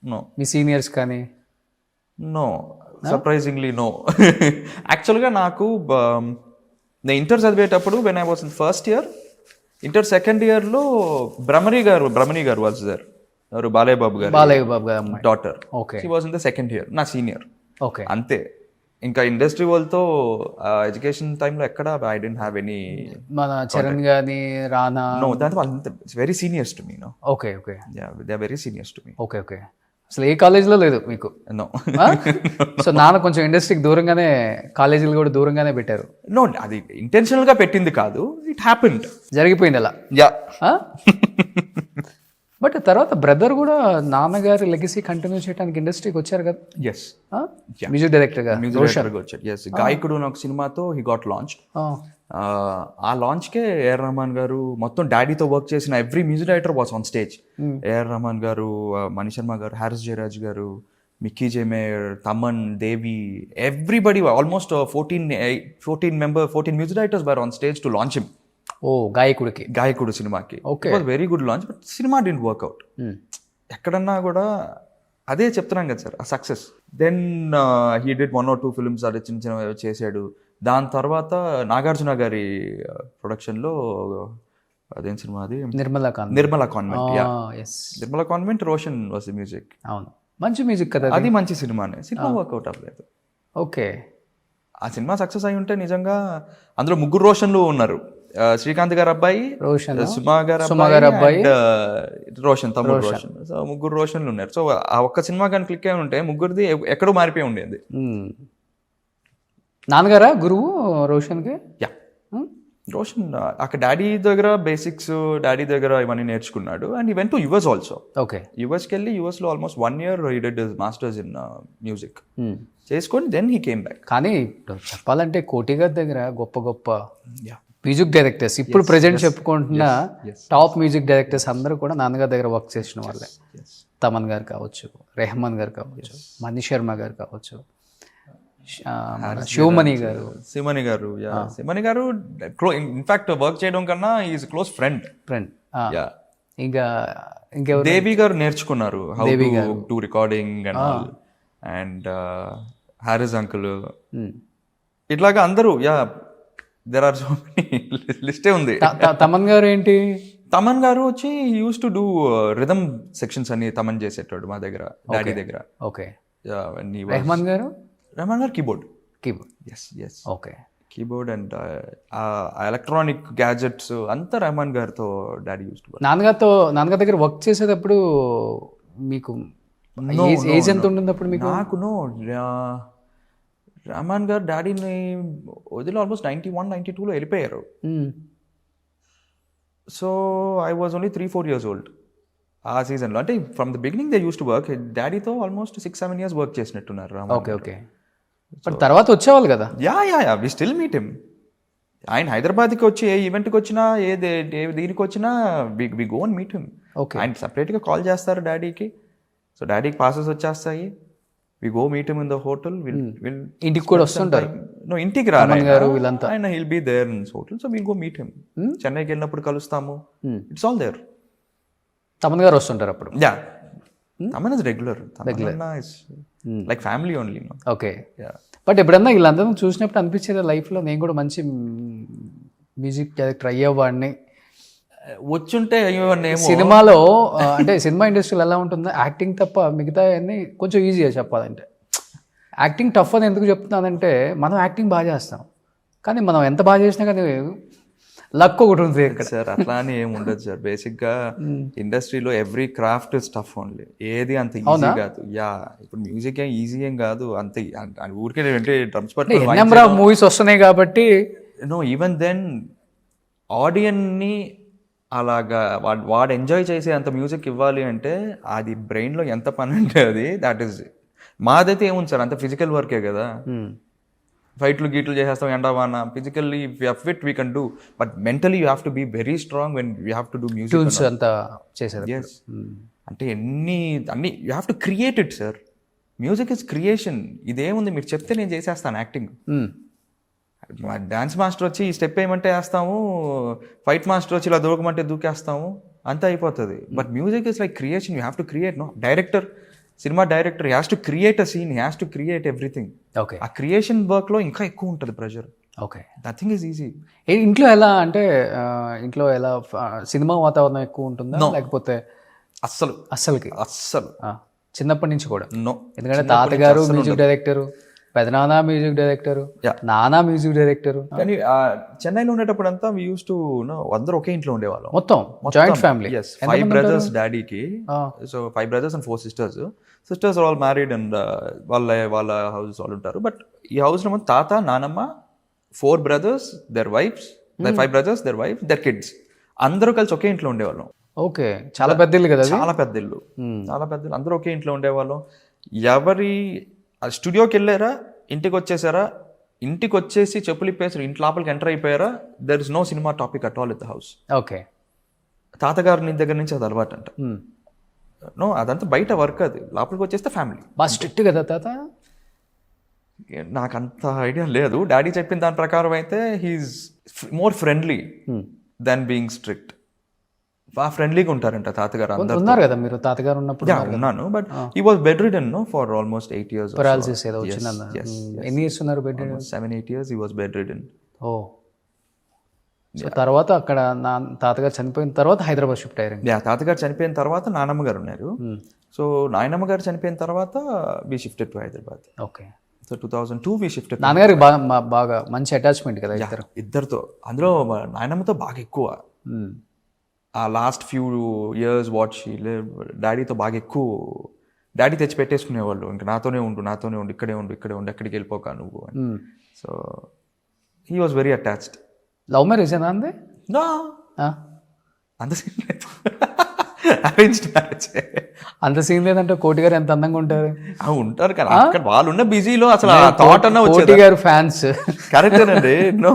నో. మీ సీనియర్స్ కానీ? No, surprisingly no. యాక్చువల్గా నాకు నేను ఇంటర్ చదివేటప్పుడు when I was in first year, inter second ఇయర్లో బ్రహ్మణి గారు వాజ్ దేర్, ఎవరు బాలయ్య బాబు గారు daughter. Okay, she was in the second year, నా సీనియర్. ఓకే, అంతే. ఇంకా ఇండస్ట్రీ వాళ్ళతో ఎడ్యుకేషన్ టైంలో ఎక్కడ ఐ డెంట్ హ్యావ్ ఎనీ. మన చరణ్ గాని, రానా? నో, దాంతో వాళ్ళు very seniors to me. No. Okay, they are very seniors to me. Okay, అసలు ఏ కాలేజీలో లేదు మీకు? నో. సో నాన్న కొంచెం ఇండస్ట్రీకి దూరంగానే, కాలేజీలు కూడా దూరంగానే పెట్టారు? నో, అది ఇంటెన్షనల్ గా పెట్టింది కాదు, ఇట్ హ్యాపెండ్, జరిగిపోయింది అలా. యా. బట్ తర్వాత బ్రదర్ కూడా నాన్నగారి లెగసీ కంటిన్యూ చేయడానికి ఇండస్ట్రీకి వచ్చారు కదా? ఎస్, మ్యూజిక్ డైరెక్టర్ గా వచ్చాడు. ఎస్, గాయకుడు ఒక సినిమాతో హీ గాట్ లాంచ్. ఆ లాంచ్కే ఏఆర్ రెహమాన్ గారు, మొత్తం డాడీతో వర్క్ చేసిన every music director was on stage. AR Rahman గారు, మణి శర్మ గారు, హారిస్ జయరాజ్ గారు, Mickey J Meyer, Thaman, Devi, everybody, almost 14 music directors were on stage to launch him. ఓ, గాయకుడు సినిమాకి. Okay, very good launch, but cinema didn't work out. ఎక్కడన్నా కూడా అదే చెప్తున్నాం కదా సార్, ఆ success. Then he did 1 or 2 films, అది చిన్న చిన్న చేశాడు. దాని తర్వాత నాగార్జున గారి ప్రొడక్షన్లో అదేం సినిమా అది, Nirmala convent. Nirmala convent, Roshan was the music. అవును, మంచి మ్యూజిక్ కదా అది, మంచి సినిమానే. సినిమా వర్క్అవుట్ అవ్వలేదు. ఓకే, ఆ సినిమా సక్సెస్ అయి ఉంటే నిజంగా, అందులో 3 రోషన్లు ఉన్నారు, శ్రీకాంత్ గారు అబ్బాయి, సుమా గారు అబ్బాయి, రోషన్, తమ్ముడు రోషన్. సో 3 రోషన్లు ఉన్నారు. సో ఆ ఒక్క సినిమా కానీ క్లిక్ అయి ఉంటే ముగ్గురిది ఎక్కడో మారిపోయి ఉండేది. నాన్నగారా గురువు రోషన్కి? యా, రోషన్ అక్కడ డాడీ దగ్గర బేసిక్స్, డాడీ దగ్గర ఇవన్నీ నేర్చుకున్నాడు. And he went to US also. Okay. యుఎస్కి వెళ్ళి యుఎస్లో almost 1 year he did his masters in music చేసుకొని దెన్ హీ కేమ్ బ్యాక్. కానీ ఇప్పుడు చెప్పాలంటే కోటి గారి దగ్గర గొప్ప గొప్ప మ్యూజిక్ డైరెక్టర్స్ ఇప్పుడు ప్రెజెంట్ చెప్పుకుంటున్న టాప్ మ్యూజిక్ డైరెక్టర్స్ అందరూ కూడా నాన్నగారి దగ్గర వర్క్ చేసిన వాళ్ళే. తమన్ గారు కావచ్చు, రెహమాన్ గారు కావచ్చు, మణి శర్మ గారు కావచ్చు, శివమణి గారు, సిమని గారు ఇన్ఫాక్ట్ వర్క్ చేయడం కన్నా ఈజ్ క్లోజ్ ఫ్రెండ్. ఇంకా ఇంకెవరు? దేవి గారు నేర్చుకున్నారు how to recording and all. And Harris uncle, ఇట్లాగా అందరూ. దెర్ ఆర్ సో మెనీ, లిస్టే ఉంది. తమన్ గారు ఏంటి? తమన్ గారు వచ్చి use to do rhythm sections అని తమన్ చేసేటాడు మా దగ్గర, డాడీ దగ్గర. ఓకే. రెహమాన్ గారు keyboard. Yes okay, keyboard and electronic gadgets అంతా రెహమాన్ గారితో డాడీ యూస్ టు. నాన్నగారి దగ్గర వర్క్ చేసేటప్పుడు మీకు ఏజ్ ఎంత ఉంటుంది అప్పుడు మీకు? నాకు రెహమాన్ గారు డాడీని వదిలి ఆల్మోస్ట్ 91, 92లో వెళ్ళిపోయారు. So I was only 3-4 years old ఆ సీజన్లో. అంటే from the beginning they use to work. డాడీతో ఆల్మోస్ట్ 6-7 years వర్క్ చేసినట్టున్నారు రెహమాన్. ఓకే. బట్ తర్వాత వచ్చేవాళ్ళు కదా? Yeah we still meet him. ఆయన హైదరాబాద్కి వచ్చి ఏ ఈవెంట్కి వచ్చినా, దీనికి వచ్చినా we go and meet him. ఆయన సపరేట్గా కాల్ చేస్తారు డాడీకి. సో డాడీకి పాసెస్ వచ్చేస్తాయి. We go meet him in the hotel. ఇంటికి కూడా వస్తుంటారు? ఇంటికి రారు వీళ్ళంతా. ఆయన will be there in hotel. So will go meet him. చెన్నైకి వెళ్ళినప్పుడు కలుస్తాము. It's all there. తమన్ గారు వస్తుంటారు అప్పుడు? Yeah, Thaman is regular. Like family only. Okay. But ఎప్పుడన్నా వీళ్ళందరూ చూసినప్పుడు అనిపించేది లైఫ్లో నేను కూడా మంచి మ్యూజిక్ డైరెక్టర్ అయ్యేవాడిని, వచ్చుంటే సినిమాలో అంటే సినిమా ఇండస్ట్రీలో ఎలా ఉంటుందో యాక్టింగ్ తప్ప మిగతా అన్ని కొంచెం ఈజీగా చెప్పాలంటే. యాక్టింగ్ టఫ్ అని ఎందుకు చెప్తున్నానంటే మనం యాక్టింగ్ బాగా చేస్తాం, కానీ మనం ఎంత బాగా చేసినా కానీ లక్ ఒకటి ఉంది ఇక్కడ సార్. అట్లా అని ఏమి ఉండదు సార్. బేసిక్గా ఇండస్ట్రీలో every craft is tough only. ఏది అంత ఈజీ కాదు. ఇప్పుడు మ్యూజిక్ ఏం ఈజీ ఏం కాదు అంత. ఊరికే అంటే డ్రమ్స్ పట్టుకొని నెంబర్ ఆఫ్ మూవీస్ వస్తున్నాయి కాబట్టి ఈవెన్ దెన్ ఆడియన్ని అలాగా వాడు ఎంజాయ్ చేసే అంత మ్యూజిక్ ఇవ్వాలి అంటే అది బ్రెయిన్లో ఎంత పని అంటే అది దాట్ ఈస్. మాదైతే ఏముంది సార్, అంత ఫిజికల్ వర్కే కదా. ఫైట్లు గీట్లు చేసేస్తాం ఎండవాన. Physically fit we can do, but mentally you have to be very strong when you have to do music అంతా చేసేది. అంటే అన్ని you have to create it sir. Music is creation. ఇదేముంది మీరు చెప్తే నేను చేసేస్తాను యాక్టింగ్. డాన్స్ మాస్టర్ వచ్చి ఈ స్టెప్ వేయమంటే వేస్తాము, ఫైట్ మాస్టర్ వచ్చి ఇలా దూకమంటే దూకేస్తాము, అంతా అయిపోతుంది. But music is like creation. You have to create. No director, cinema director has to create a scene, has to create everything. Okay. ఆ క్రియేషన్ వర్క్లో ఇంకా ఎక్కువ ఉంటుంది pressure. Okay. Nothing is easy. ఇంట్లో ఎలా అంటే ఇంట్లో ఎలా సినిమా వాతావరణం ఎక్కువ ఉంటుందా లేకపోతే? అస్సలు చిన్నప్పటి నుంచి కూడా నో. ఎందుకంటే తాతగారు మ్యూజిక్ డైరెక్టరు, పెదనాన్న మ్యూజిక్ డైరెక్టర్, నాన్న మ్యూజిక్ డైరెక్టర్. కానీ చెన్నైలో ఉండేటప్పుడు అంతా వి యూస్ టు అందరూ ఒకే ఇంట్లో ఉండేవాళ్ళం. మొత్తం జాయింట్ ఫ్యామిలీ. 5 brothers డాడీకి. So 5 brothers and 4 sisters. Sisters are all married and వాళ్ళ హౌసెస్ వాళ్ళు ఉంటారు. బట్ ఈ హౌస్ లో తాత, నానమ్మ, 4 brothers, their wives, 5 brothers, their wives, their kids, అందరూ కలిసి ఒకే ఇంట్లో ఉండేవాళ్ళం. ఓకే. చాలా పెద్ద ఇల్లు కదా? చాలా పెద్ద ఇల్లు. అందరూ ఒకే ఇంట్లో ఉండేవాళ్ళం. ఎవరి స్టూడియోకి వెళ్ళారా, ఇంటికి వచ్చేసారా, ఇంటికి వచ్చేసి చెప్పులు ఇప్పేసారు, ఇంటి లోపలికి ఎంటర్ అయిపోయారా, there is no cinema topic at all in the house. Okay. తాతగారి దగ్గర నుంచి అది అలవాటు అంట. నో, అదంతా బయట వర్క్. అది లోపలికి వచ్చేస్తే ఫ్యామిలీ. బాగా స్ట్రిక్ట్ కదా తాత? నాకు అంత ఐడియా లేదు. డాడీ చెప్పిన దాని ప్రకారం అయితే he's more friendly then being strict. బాగా ఫ్రెండ్లీగా ఉంటారంట తాతగారు. అందరూ ఉన్నారు కదా మీరు తాతగారు ఉన్నప్పుడు? ఉన్నాను, but he was bedridden for almost 8 years. Paralysis ఏదో వచ్చిందన్న. ఎన్ని ఇయర్స్ ఉన్నారు bedridden? 7-8 years he was bedridden. Oh. So తర్వాత అక్కడ తాతగారు చనిపోయిన తర్వాత హైదరాబాద్ షిఫ్ట్ అయ్యారు. తాతగారు చనిపోయిన తర్వాత నానమ్మ గారు ఉన్నారు. సో నాయనమ్మ గారు చనిపోయిన తర్వాత we shifted to Hyderabad. Okay. So 2002 we shifted. నాన్నగారికి బాగా మంచి అటాచ్మెంట్ కదా ఇద్దరితో. అందులో నాయనమ్మతో బాగా ఎక్కువ. ఆ last few years what she live, డాడీతో బాగా ఎక్కువ డాడీ తెచ్చి పెట్టేసుకునేవాళ్ళు, ఇంకా నాతోనే ఉండు, ఇక్కడే ఉండు, ఎక్కడికి వెళ్ళిపోక నువ్వు అని. So he was very attached. Love marriage ఏనా అంది? అంత సీన్ లేదు, అరేంజ్డ్ మ్యారేజ్. అంత సీన్ లేదంటే కోటి గారు ఎంత అందంగా ఉంటారు. ఉంటారు కానీ అక్కడ వాళ్ళు ఉన్న బిజీలో అసలు ఆ థాట్ అన్న కోటి వచ్చేది. గారు ఫ్యాన్స్. కరెక్ట్ అండి. నో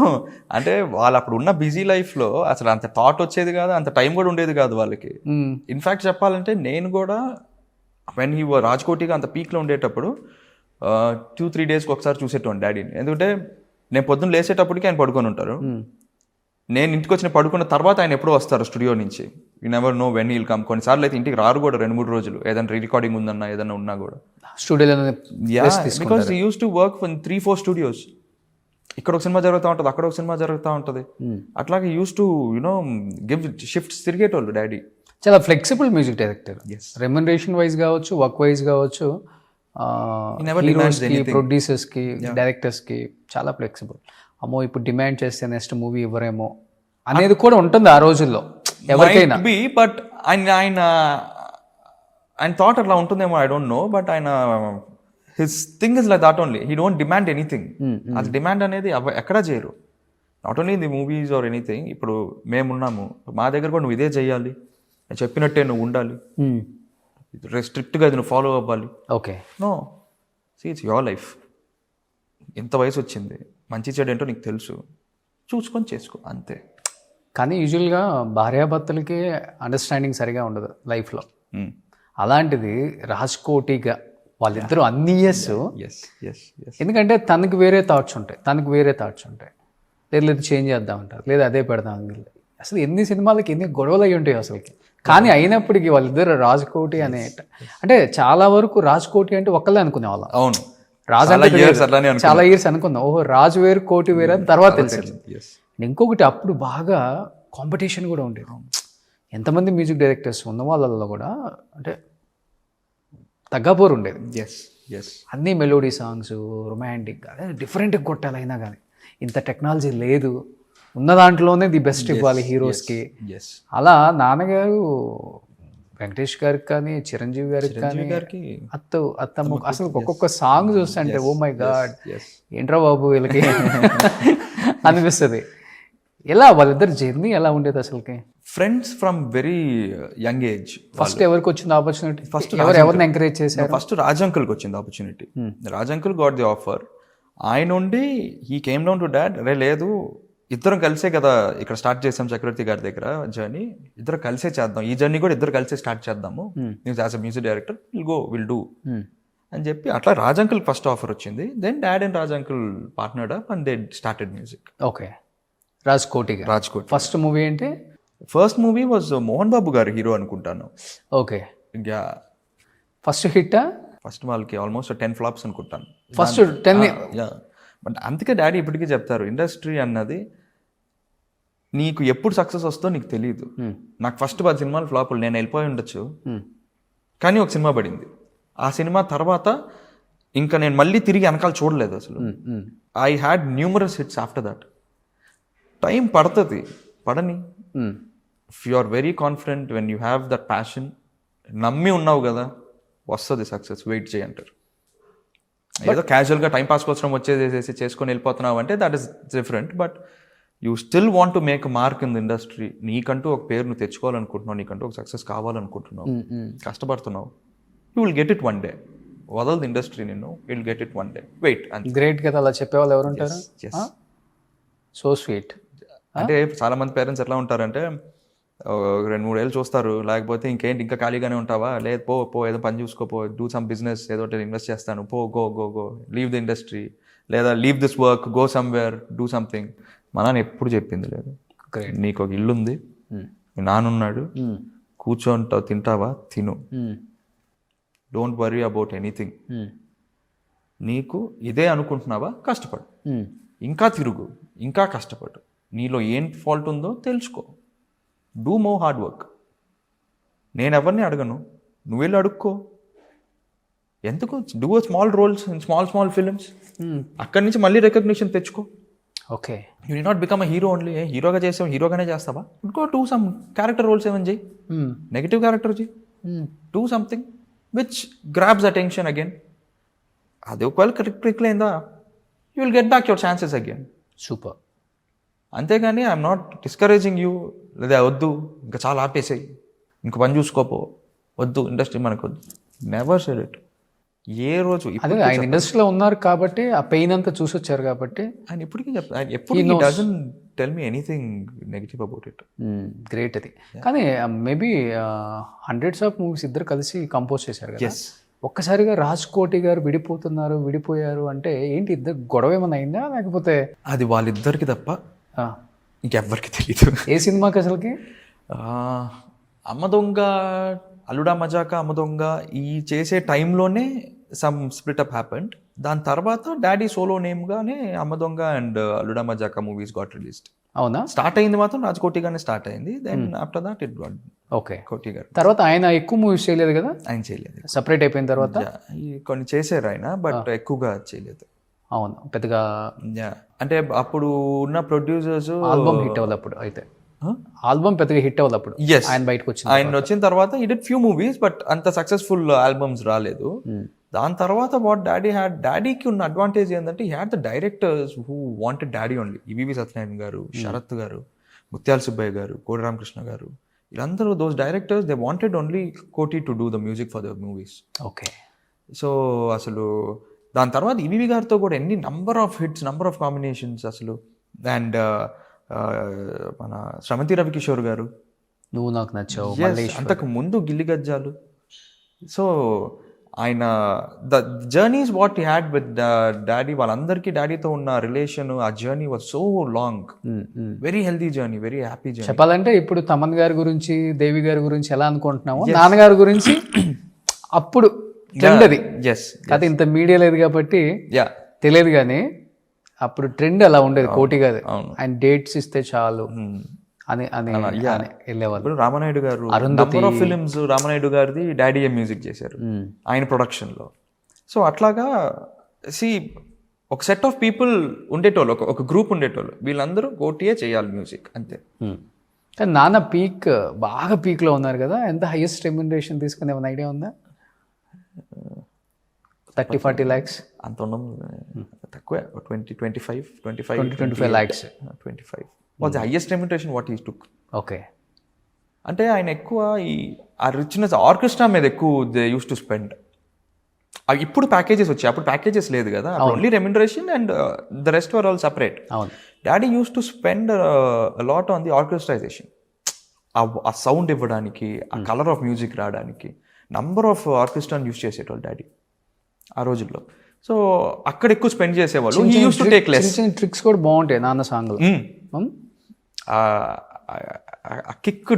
అంటే వాళ్ళు అప్పుడు ఉన్న బిజీ లైఫ్ లో అసలు అంత థాట్ వచ్చేది కాదు, అంత టైం కూడా ఉండేది కాదు వాళ్ళకి. ఇన్ఫాక్ట్ చెప్పాలంటే నేను కూడా వెన్ హీ రాజ్కోటిగా అంత పీక్లో ఉండేటప్పుడు 2-3 డేస్కి ఒకసారి చూసేటోండి డాడీని. ఎందుకంటే నేను పొద్దున్న లేసేటప్పటికి ఆయన పడుకొని ఉంటారు, నేను ఇంటికి వచ్చిన పడుకున్న తర్వాత ఆయన ఎప్పుడో వస్తారు స్టూడియో నుంచి. You never know when he'll come. కొన్నిసార్లు అయితే ఇంటికి రారు కూడా 2-3 రోజులు, ఏదైనా రికార్డింగ్ ఉందన్నా ఏదన్నా ఉన్నా కూడా స్టూడియోలో. Because he use to work for 3-4 studios. ఇక్కడ ఒక సినిమా జరుగుతూ ఉంటుంది, అక్కడ ఒక సినిమా జరుగుతూ ఉంటుంది. అట్లాగే యూస్ టు గివ్ షిఫ్ట్స్ తిరిగేటోళ్ళు డాడీ. చాలా flexible music director. Remuneration wise కావచ్చు, వర్క్ వైజ్ కావచ్చు, హీరోస్కి, ప్రొడ్యూసర్స్కి, డైరెక్టర్స్కి చాలా ఫ్లెక్సిబుల్. అమ్మో ఇప్పుడు డిమాండ్ చేస్తే నెక్స్ట్ మూవీ ఇవ్వరేమో అనేది కూడా ఉంటుంది ఆ రోజుల్లో ఎవరికైనా. బట్ ఆయన థాట్ అట్లా ఉంటుందేమో, ఐ డోంట్ నో. బట్ ఆయన his thing is like that only. He don't demand anything. అది డిమాండ్ అనేది ఎక్కడా చేయరు, not only in the movies or anything. ఇప్పుడు మేమున్నాము, మా దగ్గర కూడా నువ్వు ఇదే చేయాలి, నేను చెప్పినట్టే నువ్వు ఉండాలి, స్ట్రిక్ట్గా ఇది నువ్వు ఫాలో అవ్వాలి. Okay, no, see it's your life. ఎంత వయసు వచ్చింది, మంచి చెడు ఏంటో నీకు తెలుసు, చూసుకొని చేసుకో అంతే. కానీ యూజువల్గా భార్యాభర్తలకి అండర్స్టాండింగ్ సరిగా ఉండదు లైఫ్లో. అలాంటిది రాజ్కోటిగా వాళ్ళిద్దరూ అన్ని ఇయర్స్, ఎందుకంటే తనకు వేరే థాట్స్ ఉంటాయి, లేదు చేంజ్ చేద్దాం అంటారు, లేదా అదే పెడదాం. అసలు ఎన్ని సినిమాలకి ఎన్ని గొడవలు అయ్యి ఉంటాయి అసలుకి. కానీ అయినప్పటికీ వాళ్ళిద్దరు రాజ్కోటి అనే, అంటే చాలా వరకు రాజ్కోటి అంటే ఒక్కళ్ళే అనుకునే వాళ్ళం. అవును, రాజు చాలా ఇయర్స్ అనుకుందాం, ఓహో రాజు వేరు కోటి వేరు అని తర్వాత తెలిసింది. ఇంకొకటి అప్పుడు బాగా కాంపిటీషన్ కూడా ఉండేది. ఎంతమంది మ్యూజిక్ డైరెక్టర్స్ ఉన్న వాళ్ళల్లో కూడా అంటే తగ్గపోరు ఉండేది. అన్నీ మెలోడీ సాంగ్స్, రొమాంటిక్, అదే డిఫరెంట్గా కొట్టాలైనా కానీ ఇంత టెక్నాలజీ లేదు, ఉన్న దాంట్లోనే ది బెస్ట్ ఇవ్వాలి హీరోస్కి. అలా నాన్నగారు వెంకటేష్ గారికి కానీ, చిరంజీవి గారికి కానీ, అత్తమ్మ అసలు ఒక్కొక్క సాంగ్ చూస్తుంటే ఓ మై గాడ్ ఏంట్రా బాబు వీళ్ళకి అనిపిస్తుంది. ఎలా వాళ్ళిద్దరు జర్నీ ఎలా ఉండేది అసలుకి? Friends from very young age. First ఎవరికి వచ్చింది ఆపర్చునిటీ? ఎవరిని ఎంకరేజ్ చేశారు? ఫస్ట్ రాజ్ అంకుల్కి వచ్చింది opportunity. Raj uncle got the offer. ఆయన ఉండి he came down to dad, రే లేదు ఇద్దరం కలిసే కదా ఇక్కడ స్టార్ట్ చేసాం చక్రవర్తి గారి దగ్గర జర్నీ, ఇద్దరు కలిసే చేద్దాం, ఈ జర్నీ కూడా ఇద్దరు కలిసే స్టార్ట్ చేద్దాము, as a music director will do అని చెప్పి అట్లా రాజ్ అంకుల్ ఫస్ట్ ఆఫర్ వచ్చింది. Then dad and Raj uncle partnered up and they started music. Okay, Rajkoti. First movie ఏంటి? First movie was Mohan Babu గారు హీరో అనుకుంటాను. Okay, first hit? ఫస్ట్ వాళ్ళకి almost 10 flops అనుకుంటాను. First 10. But అందుకే డాడీ ఇప్పటికీ చెప్తారు, ఇండస్ట్రీ అన్నది నీకు ఎప్పుడు సక్సెస్ వస్తుందో నీకు తెలియదు. నాకు ఫస్ట్ 10 సినిమాలు ఫ్లాపులు, నేను వెళ్ళిపోయి ఉండొచ్చు, కానీ ఒక సినిమా పడింది. ఆ సినిమా తర్వాత ఇంకా నేను మళ్ళీ తిరిగి వెనకాల చూడలేదు అసలు. I had numerous hits after that. Time పడుతుంది, పడని. If you are very confident, when you have that passion, నమ్మి ఉన్నావు కదా వస్తుంది సక్సెస్, వెయిట్ చేయి అంటారు. ఏదో క్యాజువల్గా టైం పాస్ కోసం వచ్చేసేసి చేసుకొని వెళ్ళిపోతున్నావు అంటే that is different. But you still want to make mark in the industry. నీకంటూ ఒక పేరు నువ్వు తెచ్చుకోవాలనుకుంటున్నావు, నీకంటూ ఒక సక్సెస్ కావాలనుకుంటున్నావు, కష్టపడుతున్నావు, you will get it one day. వదలదు ఇండస్ట్రీ నిన్ను, you will get it one day, wait. Great కదా అలా చెప్పేవాళ్ళు ఎవరు ఉంటారు? So sweet. అంటే చాలా మంది పేరెంట్స్ ఎట్లా ఉంటారంటే 2-3 ఏళ్ళు చూస్తారు, లేకపోతే ఇంకేంటి ఇంకా ఖాళీగానే ఉంటావా, లేదు పో ఏదో పని చూసుకోపో, డూ సమ్ బిజినెస్, ఏదో ఇన్వెస్ట్ చేస్తాను, గో లీవ్ ద ఇండస్ట్రీ, లేదా leave this work, go somewhere, do something. మా నాన్న ఎప్పుడు చెప్పింది లేదు, నీకు ఒక ఇల్లు ఉంది, మీ నాన్నున్నాడు, కూర్చోంటావు, తింటావా తిను, డోంట్ వరీ అబౌట్ ఎనీథింగ్. నీకు ఇదే అనుకుంటున్నావా, కష్టపడు, ఇంకా తిరుగు, ఇంకా కష్టపడు, నీలో ఏం ఫాల్ట్ ఉందో తెలుసుకో, డూ మోర్ హార్డ్ వర్క్. నేను ఎవరిని అడగను, నువ్వు వెళ్ళి అడుక్కో. ఎందుకు do small roles in small films, అక్కడి నుంచి మళ్ళీ రికగ్నిషన్ తెచ్చుకో. Okay, you did not become a hero only. హీరోగా చేసావు, హీరోగానే చేస్తావా, ఇంకో డూ సమ్ క్యారెక్టర్ రోల్స్ ఏమని చేయి, నెగిటివ్ క్యారెక్టర్ చేయి, do something, which grabs attention again. అది ఒకవేళ క్లిక్ అయిందా, you will get back your chances again. Super. అంతేగాని ఐఎమ్ నాట్ డిస్కరేజింగ్ యూ, లేదా వద్దు ఇంకా చాలా ఆపేసాయి, ఇంక పని చూసుకోపో, వద్దు ఇండస్ట్రీ మనకు వద్దు. Never said it. ఏ రోజు అదే ఆయన ఇండస్ట్రీలో ఉన్నారు కాబట్టి ఆ పెయిన్ అంతా చూసి వచ్చారు కాబట్టి ఆయన ఇప్పటికీ చెప్తాను, ఆయన ఎప్పుడు doesn't tell me anything negative about it. Great అది. కానీ మేబీ హండ్రెడ్స్ ఆఫ్ మూవీస్ ఇద్దరు కలిసి కంపోజ్ చేశారు కదా. ఒక్కసారిగా రాజ్కోటి గారు విడిపోయారు అంటే ఏంటి, ఇద్దరు గొడవ ఏమైనా అయిందా లేకపోతే? అది వాళ్ళిద్దరికి తప్ప ఇంకెవ్వరికి తెలియదు. ఏ సినిమాకి అసలుకి? అమ్మ దొంగ, అల్లుడా మజాకా, అమ్మ దొంగ ఈ చేసే టైంలోనే సమ్ స్ప్లిట్ అప్ హ్యాపెండ్. దాని తర్వాత డాడీ సోలో నేమ్గానే అమ్మ Donga and Alluda Majaka movies got released. అవునా? స్టార్ట్ అయింది మాత్రం రాజ్కోటిగానే స్టార్ట్ అయింది. Then after that it got okay Koti గారు. తర్వాత ఆయన ఎక్కువ మూవీస్ చేయలేదు కదా? ఆయన చేయలేదు. సపరేట్ అయిపోయిన తర్వాత కొన్ని చేశారు ఆయన, బట్ ఎక్కువగా చేయలేదు. అవును, పెద్దగా అంటే అప్పుడు ఉన్న ప్రొడ్యూసర్స్ ఆల్బమ్ హిట్ అవ్వదు అప్పుడు. అయితే ఆల్బమ్ పెద్దగా హిట్ అవ్వదు అప్పుడు. ఆయన బయటకు వచ్చిన తర్వాత ఈ డిడ్ ఫ్యూ మూవీస్, బట్ అంత సక్సెస్ఫుల్ ఆల్బమ్స్ రాలేదు. దాని తర్వాత వాట్ డాడీకి ఉన్న అడ్వాంటేజ్ ఏంటంటే he had the directors who wanted daddy only. EVV Satyanarayana గారు, శరత్ గారు, ముత్యాల సుబ్బయ్య గారు, కోడి రామకృష్ణ గారు, వీళ్ళందరూ those directors they wanted only Koti to do the music for the movies. Okay. So అసలు దాని తర్వాత ఈవీవి గారితో కూడా ఎన్ని number of hits, number of combinations అసలు. అండ్ మన శ్రవంతి రవికిషోర్ గారు, నువ్వు నాకు నచ్చావు, అంతకు ముందు గిల్లి గజ్జాలు. సో ఆయన the journeys what he had with daddy, వాళ్ళందరికీ డాడీతో ఉన్న రిలేషన్, ఆ journey was so long, very healthy journey, very happy journey. చెప్పాలంటే ఇప్పుడు తమన్ గారి గురించి, దేవి గారి గురించి ఎలా అనుకుంటున్నాము, నాన్నగారి గురించి అప్పుడు ట్రెండ్ అది. అది ఇంత మీడియా లేదు కాబట్టి తెలియదు, కానీ అప్పుడు ట్రెండ్ అలా ఉండేది. కోటి గారు ఆయన డేట్స్ ఇస్తే చాలు అని వెళ్ళేవాళ్ళు. ఇప్పుడు రామనాయుడు గారు నంబర్ ఆఫ్ ఫిలిమ్స్ రామనాయుడు గారిది డాడీయే మ్యూజిక్ చేశారు ఆయన ప్రొడక్షన్లో. సో అట్లాగా ఒక సెట్ ఆఫ్ పీపుల్ ఉండేటోళ్ళు, ఒక గ్రూప్ ఉండేటోళ్ళు, వీళ్ళందరూ కోటియే చేయాలి మ్యూజిక్ అంతే. కానీ నాన్న బాగా పీక్లో ఉన్నారు కదా. ఎంత హైయెస్ట్ రెమ్యునరేషన్ తీసుకునే ఏమైనా ఐడియా ఉందా? 30-40 lakhs అంత ఉండదు, తక్కువే. 25 lakhs 25 was the highest remuneration what he took. Okay. అంటే ఆయన ఎక్కువ ఆ రిచ్నెస్ ఆర్కెస్ట్రా మీద ఎక్కువ దే యూస్ టు స్పెండ్. ఇప్పుడు ప్యాకేజెస్ వచ్చాయి, అప్పుడు ప్యాకేజెస్ లేదు కదా, only remuneration and the rest were all separate. Daddy use to spend lot on the orchestrisation. ఆ సౌండ్ ఇవ్వడానికి, ఆ కలర్ ఆఫ్ మ్యూజిక్ రావడానికి నంబర్ ఆఫ్ ఆర్కెస్ట్రాని యూస్ చేసేటోళ్ళు డాడీ ఆ రోజుల్లో. సో అక్కడ ఎక్కువ స్పెండ్ చేసేవాళ్ళు. He use to take less. Tricks కూడా బాగుంటాయి నాన్న సాంగ్లో. ఆ కిక్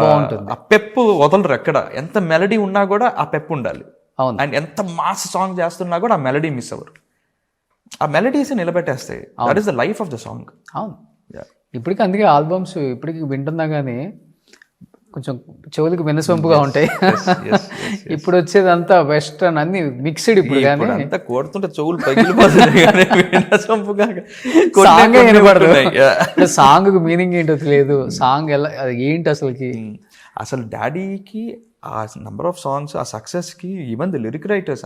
బాగుంటుంది, ఆ పెప్పు వదలరు ఎక్కడ. ఎంత మెలడీ ఉన్నా కూడా ఆ పెప్పు ఉండాలి. అండ్ ఎంత మాస్ సాంగ్ చేస్తున్నా కూడా ఆ మెలడీ మిస్ అవ్వరు. ఆ మెలడీస్ నిలబెట్టేస్తాయి. That is the life of the song. అవును. ఇప్పటికీ అందుకే ఆల్బమ్స్ ఇప్పటికి వింటున్నా కానీ కొంచెం చెవులకు వినసొంపుగా ఉంటాయి. ఇప్పుడు వచ్చేదంతా వెస్ట్రన్ అన్ని మిక్స్డ్. ఇప్పుడు కానీ అంతా కొడుతుంటే చెవులు పగిలిపోతుంది, సాంగ్ వినపడదు. సాంగ్ మీనింగ్ ఏంటో తెలియదు. సాంగ్ ఎలా ఏంటి అసలుకి. అసలు డాడీకి ఆ నంబర్ ఆఫ్ సాంగ్స్, ఆ సక్సెస్కి even the lyric writers,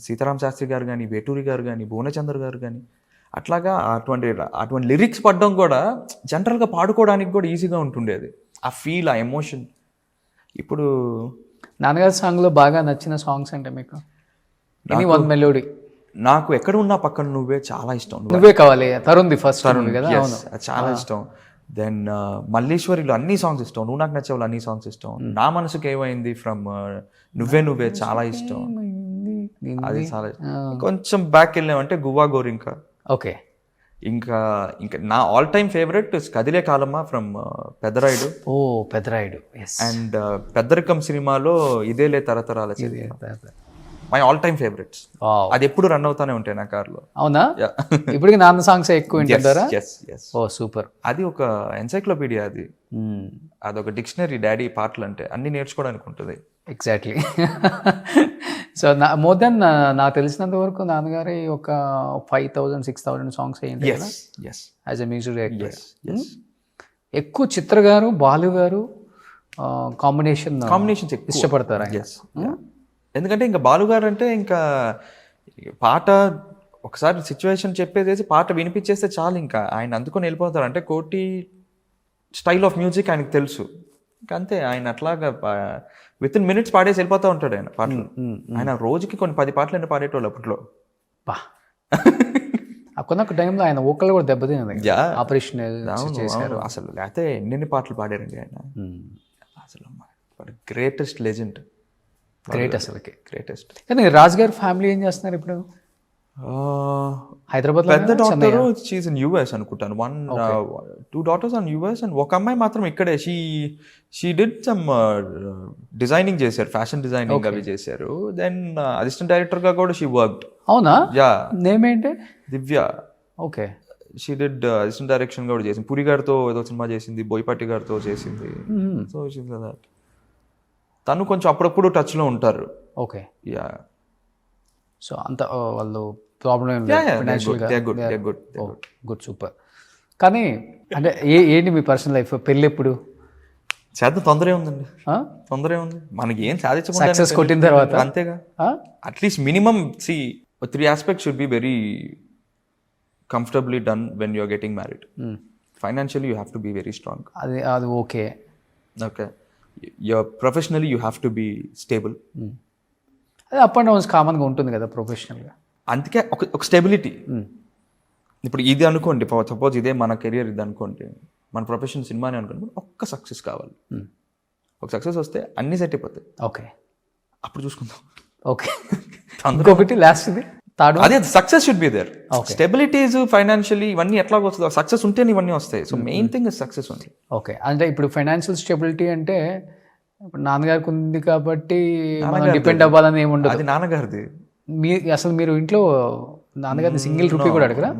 Sitaram Sastry గారు కానీ, వేటూరి గారు కానీ, భువనచంద్ర గారు కానీ, అట్లాగా అటువంటి లిరిక్స్ పడడం కూడా జనరల్గా పాడుకోవడానికి కూడా ఈజీగా ఉంటుండేది. ఆ ఫీల్, ఆ ఎమోషన్. ఇప్పుడు నాన్నగారి సాంగ్లో బాగా నచ్చిన సాంగ్స్ అంటే మీకు వన్ మెలోడీ? నాకు ఎక్కడ ఉన్నా పక్కన నువ్వే చాలా ఇష్టం. నువ్వే కావాలి, తరుణ్ ది ఫస్ట్ కదా, చాలా ఇష్టం. దెన్ మల్లేశ్వరిలో అన్ని సాంగ్స్ ఇష్టం. నువ్వు నాకు నచ్చేవాళ్ళు అన్ని సాంగ్స్ ఇష్టం. నా మనసుకి ఏమైంది ఫ్రమ్ నువ్వే చాలా ఇష్టం. అది చాలా కొంచెం బ్యాక్ వెళ్ళామంటే గువ్వా గోరింకా. ఓకే. ఇంకా నా ఆల్ టైమ్ ఫేవరెట్ కదిలే కాలమ్మా ఫ్రమ్ పెద్దరాయుడు. పెద్దరాయుడు. అండ్ పెద్దరికం సినిమాలో ఇదేలే తరతరాల మై ఆల్ టైమ్ ఫేవరెట్స్. అది ఎప్పుడు రన్ అవుతానే ఉంటాయి నా కార్లో. అవునా? ఇప్పటికి నాన్న సాంగ్స్ ఎక్కువ వింటారా? సూపర్. అది ఒక ఎన్సైక్లోపీడియా. అదొక డిక్షనరీ డాడీ పాటలు అంటే అన్ని నేర్చుకోవడానికి ఉంటుంది. ఎగ్జాక్ట్లీ. సో మోర్ దెన్ నాకు తెలిసినంత వరకు నాన్నగారి ఒక 5,000-6,000 సాంగ్స్ అయ్యింది యాజ్ ఎ మ్యూజిక్ డైరెక్టర్. ఎక్కువ చిత్ర గారు, బాలు గారు, కాంబినేషన్స్ ఎక్కువ. ఇష్టపడతారు ఆయన. Yes. ఎందుకంటే ఇంకా బాలుగారు అంటే ఇంకా పాట ఒకసారి సిచ్యువేషన్ చెప్పేసేసి పాట వినిపించేస్తే చాలు, ఇంకా ఆయన అందుకొని వెళ్ళిపోతారు. అంటే కోటి స్టైల్ ఆఫ్ మ్యూజిక్ ఆయనకు తెలుసు, ఇంకా అంతే. ఆయన అట్లాగా విత్ ఇన్ మినిట్స్ పాడేసి వెళ్ళిపోతూ ఉంటాడు ఆయన పాటలు. ఆయన రోజుకి కొన్ని 10 పాటలు పాడేటోళ్ళు అప్పట్లో. కొన్న టైంలో ఆయన ఓకల్ కూడా దెబ్బతిన్నది, Yeah. ఆపరేషన్ చేశారు. అసలు లేకపోతే ఎన్ని పాటలు పాడారండి ఆయన. అసలు గ్రేటెస్ట్ లెజెండ్, గ్రేట్ అసలుకి. గ్రేటెస్ట్. కానీ రాజ్ గారి ఫ్యామిలీ ఏం చేస్తున్నారు ఇప్పుడు? హైదరాబాద్ పెద్ద డాటర్ షీస్ ఇన్ యుఎస్ అనుకుంటాను. 2 daughters ఆన్ యుఎస్ అండ్ ఒక అమ్మాయి మాత్రం ఇక్కడే. షీ డిడ్ సమ్ డిజైనింగ్ చేశారు, ఫ్యాషన్ డిజైనింగ్ అవి చేశారు. దెన్ అసిస్టెంట్ డైరెక్టర్ గా కూడా షీ వర్క్డ్. అవునా? యా. నేమ్ ఏంటి? Divya. Okay. She did assistant direction కూడా చేసింది. పురి గారితో ఏదో సినిమా చేసింది, బోయపాటి గారితో చేసింది. So she's that. తను కొంచెం అప్పుడప్పుడు టచ్ లో ఉంటారు. ఓకే. యా. సో అంత వాళ్ళు ప్రాబ్లం ఏం లేదు ఫైనాన్షియల్గా? Good, super. కానీ అంటే ఏంటి మీ పర్సనల్ లైఫ్? పెళ్ళి ఎప్పుడు? చేద్దాం, తొందరే ఉందండి. తొందరే ఉంది మనకి, ఏం సాధించకుండా సక్సెస్ కొట్టిన తర్వాత అంతేగా. At least minimum 3 aspects should be very comfortably done when you're getting married. Financially you have to be very strong. అది okay. Professionally you have to be stable. అది అప్ అండ్ డౌన్స్ కామన్గా ఉంటుంది కదా ప్రొఫెషనల్గా. అందుకే ఒక స్టెబిలిటీ. ఇప్పుడు ఇది అనుకోండి, సపోజ్ ఇదే మన కెరియర్ ఇది అనుకోండి, మన ప్రొఫెషన్ సినిమాని అనుకోండి, ఒక్క సక్సెస్ కావాలి. ఒక సక్సెస్ వస్తే అన్ని సెట్ అయిపోతాయి. ఓకే, అప్పుడు చూసుకుందాం. ఓకే. ఇంకొకటి లాస్ట్ ఇది అదే success should be there. Stabilities financially ఇవన్నీ ఎట్లా వస్తుంది, సక్సెస్ ఉంటేనే ఇవన్నీ వస్తాయి. So main thing is success ఉంది. ఓకే. అంటే ఇప్పుడు ఫైనాన్షియల్ స్టెబిలిటీ అంటే ఇప్పుడు నాన్నగారికి ఉంది కాబట్టి డిపెండ్ అవ్వాలని ఏముండదు. అది నాన్నగారిది. అసలు మీరు ఇంట్లో నాన్నగారిని సింగిల్ రూపీ కూడా అడగరా?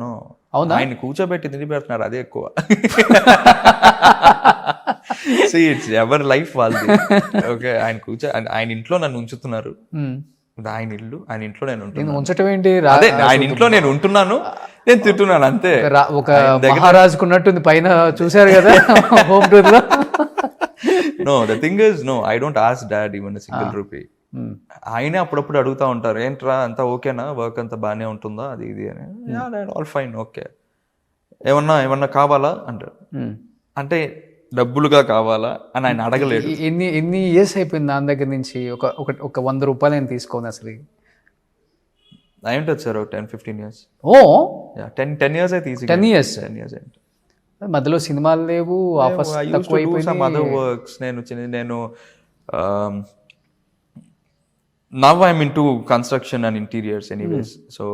అవునా? ఆయన కూర్చోబెట్టి తిని పెడుతున్నారు, అదే ఎక్కువ. ఎవరి లైఫ్ వాళ్ళది. ఓకే, ఆయన ఆయన ఇంట్లో నన్ను ఉంచుతున్నారు. ఆయన ఇల్లు, ఆయన ఇంట్లో నేను ఉంచటం ఏంటి? ఆయన ఇంట్లో నేను ఉంటున్నాను, నేను తింటున్నాను అంతే. ఒక మహారాజుకున్నట్టుంది పైన, చూసారు కదా హోమ్ టూర్ లో. No, the thing is, no, I don't ask dad even a single rupee. ఆయనే అప్పుడప్పుడు అడుగుతా ఉంటారు, ఏంట్రా అంతా ఓకేనా, వర్క్ అంతా బాగానే ఉంటుందా, అది ఇది అని. All fine, okay. ఏమన్నా కావాలా అంటారు. అంటే డబ్బులుగా కావాలా అని ఆయన అడగలేదు. ఎన్ని ఇయర్స్ అయిపోయింది దాని దగ్గర నుంచి ఒక 100 రూపాయలు నేను తీసుకోను అసలు? అయింటుంది సార్, 10-15 years. ఓ 10 years అయితే ఈజీ. 10 years అయింది. మధ్యలో సినిమాలు లేవు, ఆఫర్స్ తక్కువ అయిపోయింది. అదర్ వర్క్స్ నేను now I'm into construction and interiors anyways. So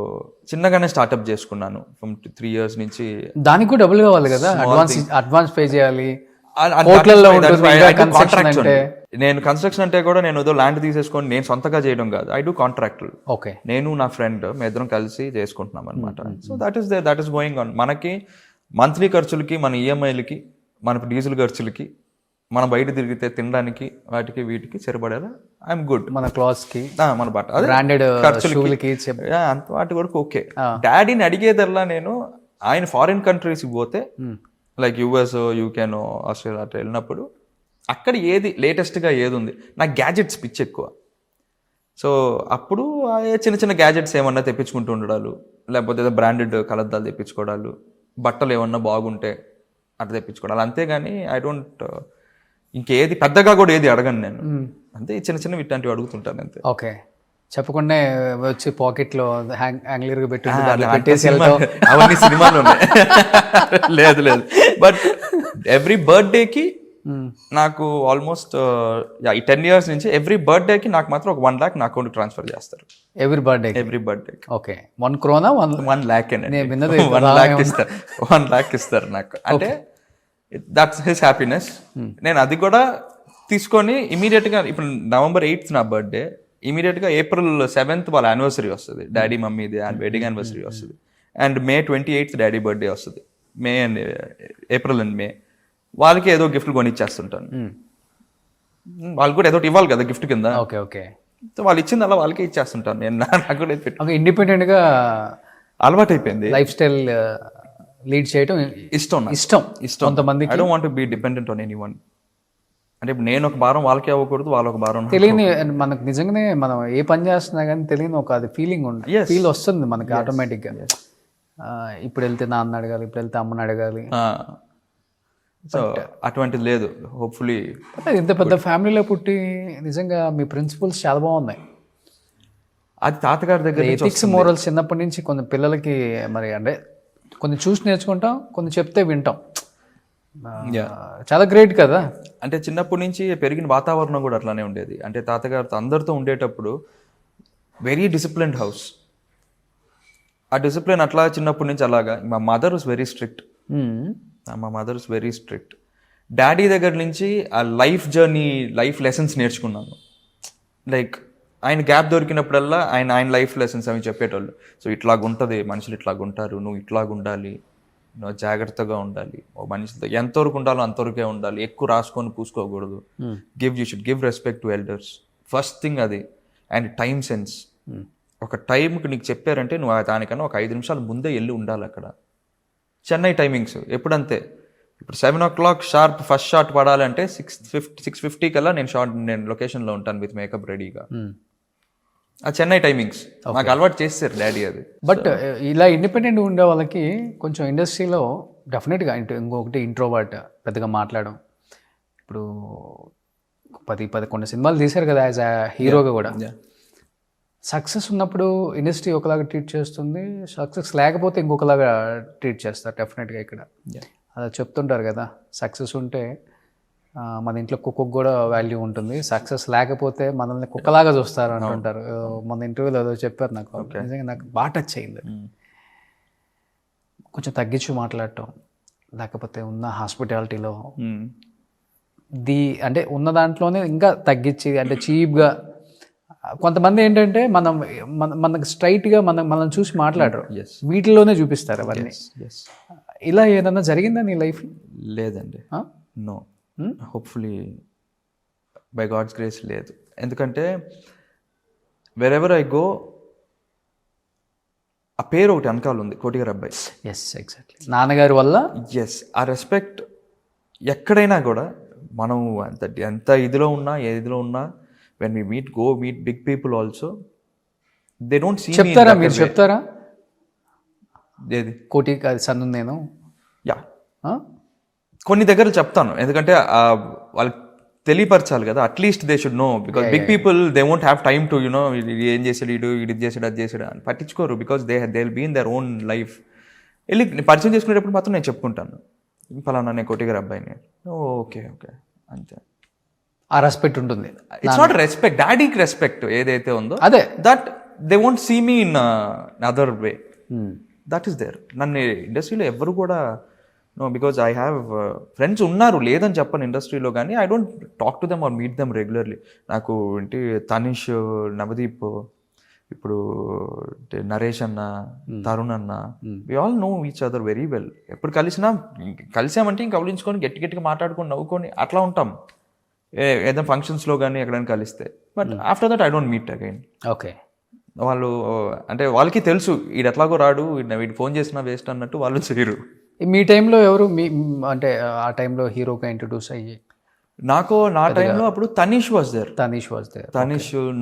చిన్నగానే స్టార్ట్అప్ చేసుకున్నాను ఫ్రమ్ 3 years నుంచి. దానికి కూడా డబ్బులు కావాలి కదా, అడ్వాన్స్ పే చేయాలి. నేను కన్స్ట్రక్షన్ అంటే కూడా నేను ఏదో ల్యాండ్ తీసేసుకొని నేను సొంతగా చేయడం కాదు, ఐ డూ కాంట్రాక్టులు. ఓకే. నేను నా ఫ్రెండ్ మేము ఇద్దరం కలిసి చేసుకుంటున్నాం అనమాట. So that is going on. మనకి మంత్లీ ఖర్చులకి, మన ఈఎంఐలకి, మన డీజిల్ ఖర్చులకి, మన బయట తిరిగితే తినడానికి, వాటికి వీటికి సరిపడేలా ఐఎమ్ గుడ్. మన క్లాత్స్ కి, మన బట్ట బ్రాండెడ్ ఖర్చులకి వాటి వరకు ఓకే. డాడీని అడిగేదల్లా నేను, ఆయన ఫారిన్ కంట్రీస్కి పోతే లైక్ యుఎస్, యూకేనో, ఆస్ట్రేలియా అట్లా వెళ్ళినప్పుడు అక్కడ ఏది లేటెస్ట్గా ఏది ఉంది, నాకు గ్యాజెట్స్ పిచ్చి ఎక్కువ. సో అప్పుడు చిన్న చిన్న గ్యాజెట్స్ ఏమన్నా తెప్పించుకుంటూ ఉండడాలు, లేకపోతే ఏదో బ్రాండెడ్ కలద్దాలు తెప్పించుకోవడాలు, బట్టలు ఏమన్నా బాగుంటే అట్లా తెప్పించుకోవడాలు. అంతేగాని ఐ డోంట్ ఇంకేది పెద్దగా కూడా ఏది అడగను నేను. అంతే చిన్న చిన్న ఇట్లాంటివి అడుగుతుంటాను అంతే. ఓకే. చెప్పకుండా వచ్చి పాకెట్ లో హ్యాంగ్లర్ గా పెట్టి అవన్నీ సినిమాలు ఉన్నాయి. లేదు బట్ ఎవ్రీ బర్త్డేకి నాకు ఆల్మోస్ట్ ఈ 10 years నుంచి ఎవ్రీ బర్త్డేకి నాకు మాత్రం ఒక 1 lakh నా అకౌంట్ ట్రాన్స్ఫర్ చేస్తారు. Every birthday. Okay. 1 crore 1 lakh 1 lakh ఇస్తారు. 1 lakh ఇస్తారు నాకు. అంటే దట్స్ హిస్ హ్యాపీనెస్. నేను అది కూడా తీసుకొని ఇమీడియట్ గా, ఇప్పుడు November 8th నా బర్త్డే, ఇమీడియట్ గా April 7th వాళ్ళ యానివర్సరీ వస్తుంది, డాడీ మమ్మీది వెడ్డింగ్ యానివర్సరీ వస్తుంది. And May 28th daddy birthday వస్తుంది. April and May వాళ్ళకి ఏదో గిఫ్ట్లు కొనిచ్చేస్తుంటాను. వాళ్ళకి కూడా ఏదో ఇవ్వాలి కదా గిఫ్ట్ కింద. ఓకే. సో వాళ్ళు ఇచ్చింది అలా వాళ్ళకే ఇచ్చేస్తుంటాను నేను. నాకు కూడా ఇండిపెండెంట్ గా అలవాటు అయిపోయింది. లైఫ్ స్టైల్ లీడ్ చేయడం ఇష్టం కొంతమందికి. I don't want to be dependent on anyone. అంటే ఇప్పుడు నేను ఒక భారం వాళ్ళకే అవ్వకూడదు, వాళ్ళు ఒక భారం తెలియని మనకు నిజంగానే మనం ఏ పని చేస్తున్నా కానీ తెలియని ఒక అది ఫీలింగ్ ఉంటుంది, ఫీల్ వస్తుంది మనకి ఆటోమేటిక్గా. ఇప్పుడు వెళ్తే నాన్న అడగాలి, ఇప్పుడు వెళ్తే అమ్మని అడగాలి. సో అటువంటిది లేదు. హోప్ఫుల్లీ ఇంత పెద్ద ఫ్యామిలీలో పుట్టి నిజంగా మీ ప్రిన్సిపల్స్ చాలా బాగున్నాయి. అది తాతగారి దగ్గర ఎథిక్స్ మోరల్స్ చిన్నప్పటి నుంచి కొన్ని పిల్లలకి మరి అంటే కొన్ని చూసి నేర్చుకుంటాం, కొన్ని చెప్తే వింటాం. చాలా గ్రేట్ కదా. అంటే చిన్నప్పటి నుంచి పెరిగిన వాతావరణం కూడా అట్లానే ఉండేది. అంటే తాతగారితో అందరితో ఉండేటప్పుడు వెరీ డిసిప్లిన్డ్ హౌస్. ఆ డిసిప్లిన్ అట్లా చిన్నప్పటి నుంచి అలాగా. మా mother is very strict. Daddy దగ్గర నుంచి ఆ లైఫ్ జర్నీ, లైఫ్ లెసన్స్ నేర్చుకున్నాను. లైక్ ఆయన గ్యాప్ దొరికినప్పుడల్లా ఆయన లైఫ్ లెసన్స్ అవి చెప్పేటోళ్ళు. సో ఇట్లాగుంటుంది, మనుషులు ఇట్లాగుంటారు, నువ్వు ఇట్లాగుండాలి, నువ్వు జాగ్రత్తగా ఉండాలి, ఓ మనిషితో ఎంతవరకు ఉండాలో అంతవరకే ఉండాలి, ఎక్కువ రాసుకొని పూసుకోకూడదు. You should give respect to elders, first thing అది. And time sense. ఒక టైంకి నీకు చెప్పారంటే నువ్వు దానికన్నా ఒక 5 నిమిషాలు ముందే వెళ్ళి ఉండాలి అక్కడ. చెన్నై టైమింగ్స్ ఎప్పుడంతే, ఇప్పుడు 7 o'clock షార్ప్ ఫస్ట్ షాట్ పడాలంటే 6:50 కల్లా నేను లొకేషన్లో ఉంటాను విత్ మేకప్ రెడీగా. ఆ చెన్నై టైమింగ్స్ నాకు అలవాటు చేస్తారు డాడీ అది. బట్ ఇలా ఇండిపెండెంట్ ఉండే వాళ్ళకి కొంచెం ఇండస్ట్రీలో డెఫినెట్గా ఇంకొకటి ఇంట్రోవర్ట్, పెద్దగా మాట్లాడడం. ఇప్పుడు 10-11 సినిమాలు తీశారు కదా యాజ్ అ హీరోగా కూడా. సక్సెస్ ఉన్నప్పుడు ఇండస్ట్రీ ఒకలాగా ట్రీట్ చేస్తుంది, సక్సెస్ లేకపోతే ఇంకొకలాగా ట్రీట్ చేస్తారు డెఫినెట్గా. ఇక్కడ అలా చెప్తుంటారు కదా, సక్సెస్ ఉంటే మన ఇంట్లో కుక్కకు కూడా వాల్యూ ఉంటుంది, సక్సెస్ లేకపోతే మనల్ని కుక్కలాగా చూస్తారు అంటుంటారు. మన ఇంటర్వ్యూలో ఏదో చెప్పారు నాకు, నిజంగా నాకు బాగా టచ్ అయింది. కొంచెం తగ్గించి మాట్లాడటం, లేకపోతే ఉన్న హాస్పిటాలిటీలో అంటే ఉన్న దాంట్లోనే ఇంకా తగ్గించి, అంటే చీప్గా. కొంతమంది ఏంటంటే మనకు స్ట్రైట్గా మనం చూసి మాట్లాడరు, వీటిలోనే చూపిస్తారు అవన్నీ. ఇలా ఏదన్నా జరిగిందా నీ లైఫ్? లేదండి, no. Hopefully by God's grace లేదు. ఎందుకంటే వెరెవర్ ఐ గో ఆ పేరు ఒకటి వెనకాల ఉంది, కోటిగారి అబ్బాయి. ఎస్, ఎగ్జాక్ట్లీ, నాన్నగారి వల్ల. ఎస్, ఆ రెస్పెక్ట్ ఎక్కడైనా కూడా మనం ఎంత ఇదిలో ఉన్నా, ఏ ఇదిలో ఉన్నా, when we meet big people also, they don't see. చెప్తారా మీరు? చెప్తారా ఏది? కోటి సన్ను నేను. యా, కొన్ని దగ్గర చెప్తాను, ఎందుకంటే వాళ్ళకి తెలియపరచాలి కదా. At least they should know, because big people they won't have time to you know ఏం చేసాడు ఇది చేసాడు అది చేసాడు అని పట్టించుకోరు. Because they will be in their own life. వెళ్ళి పరిచయం చేసుకునేటప్పుడు మాత్రం నేను చెప్పుకుంటాను, ఫలానా నేను కోటిగారి అబ్బాయిని. ఓకే ఓకే, అంతే. ఆ రెస్పెక్ట్ ఉంటుంది. ఇట్స్ నాట్ రెస్పెక్ట్, డాడీకి రెస్పెక్ట్ ఏదైతే ఉందో అదే, that they won't see me in other way. That is there. నన్ను ఇండస్ట్రీలో ఎవరు కూడా no, because I have friends ఉన్నారు, లేదని చెప్పను ఇండస్ట్రీలో, కానీ I don't talk to them or meet them regularly. నాకు ఏంటి తనిష్, నవదీప్, ఇప్పుడు నరేష్ అన్న, తరుణ్ అన్న, we all know each other very well. ఎప్పుడు కలిసామంటే ఇంక కవలించుకొని గట్టిగా మాట్లాడుకొని నవ్వుకొని అట్లా ఉంటాం, ఏదైనా ఫంక్షన్స్లో కానీ ఎక్కడైనా కలిస్తే. But after that I don't meet again. Okay. వాళ్ళు అంటే వాళ్ళకి తెలుసు వీడు ఎట్లాగో రాడు, వీడు ఫోన్ చేసినా వేస్ట్ అన్నట్టు వాళ్ళు చేయరు. మీ టైంలో ఎవరు అంటే ఆ టైంలో హీరోగా ఇంట్రడ్యూస్ అయ్యి? నా టైంలో అప్పుడు తనీష్ వాజ్ దేర్. తనీష్,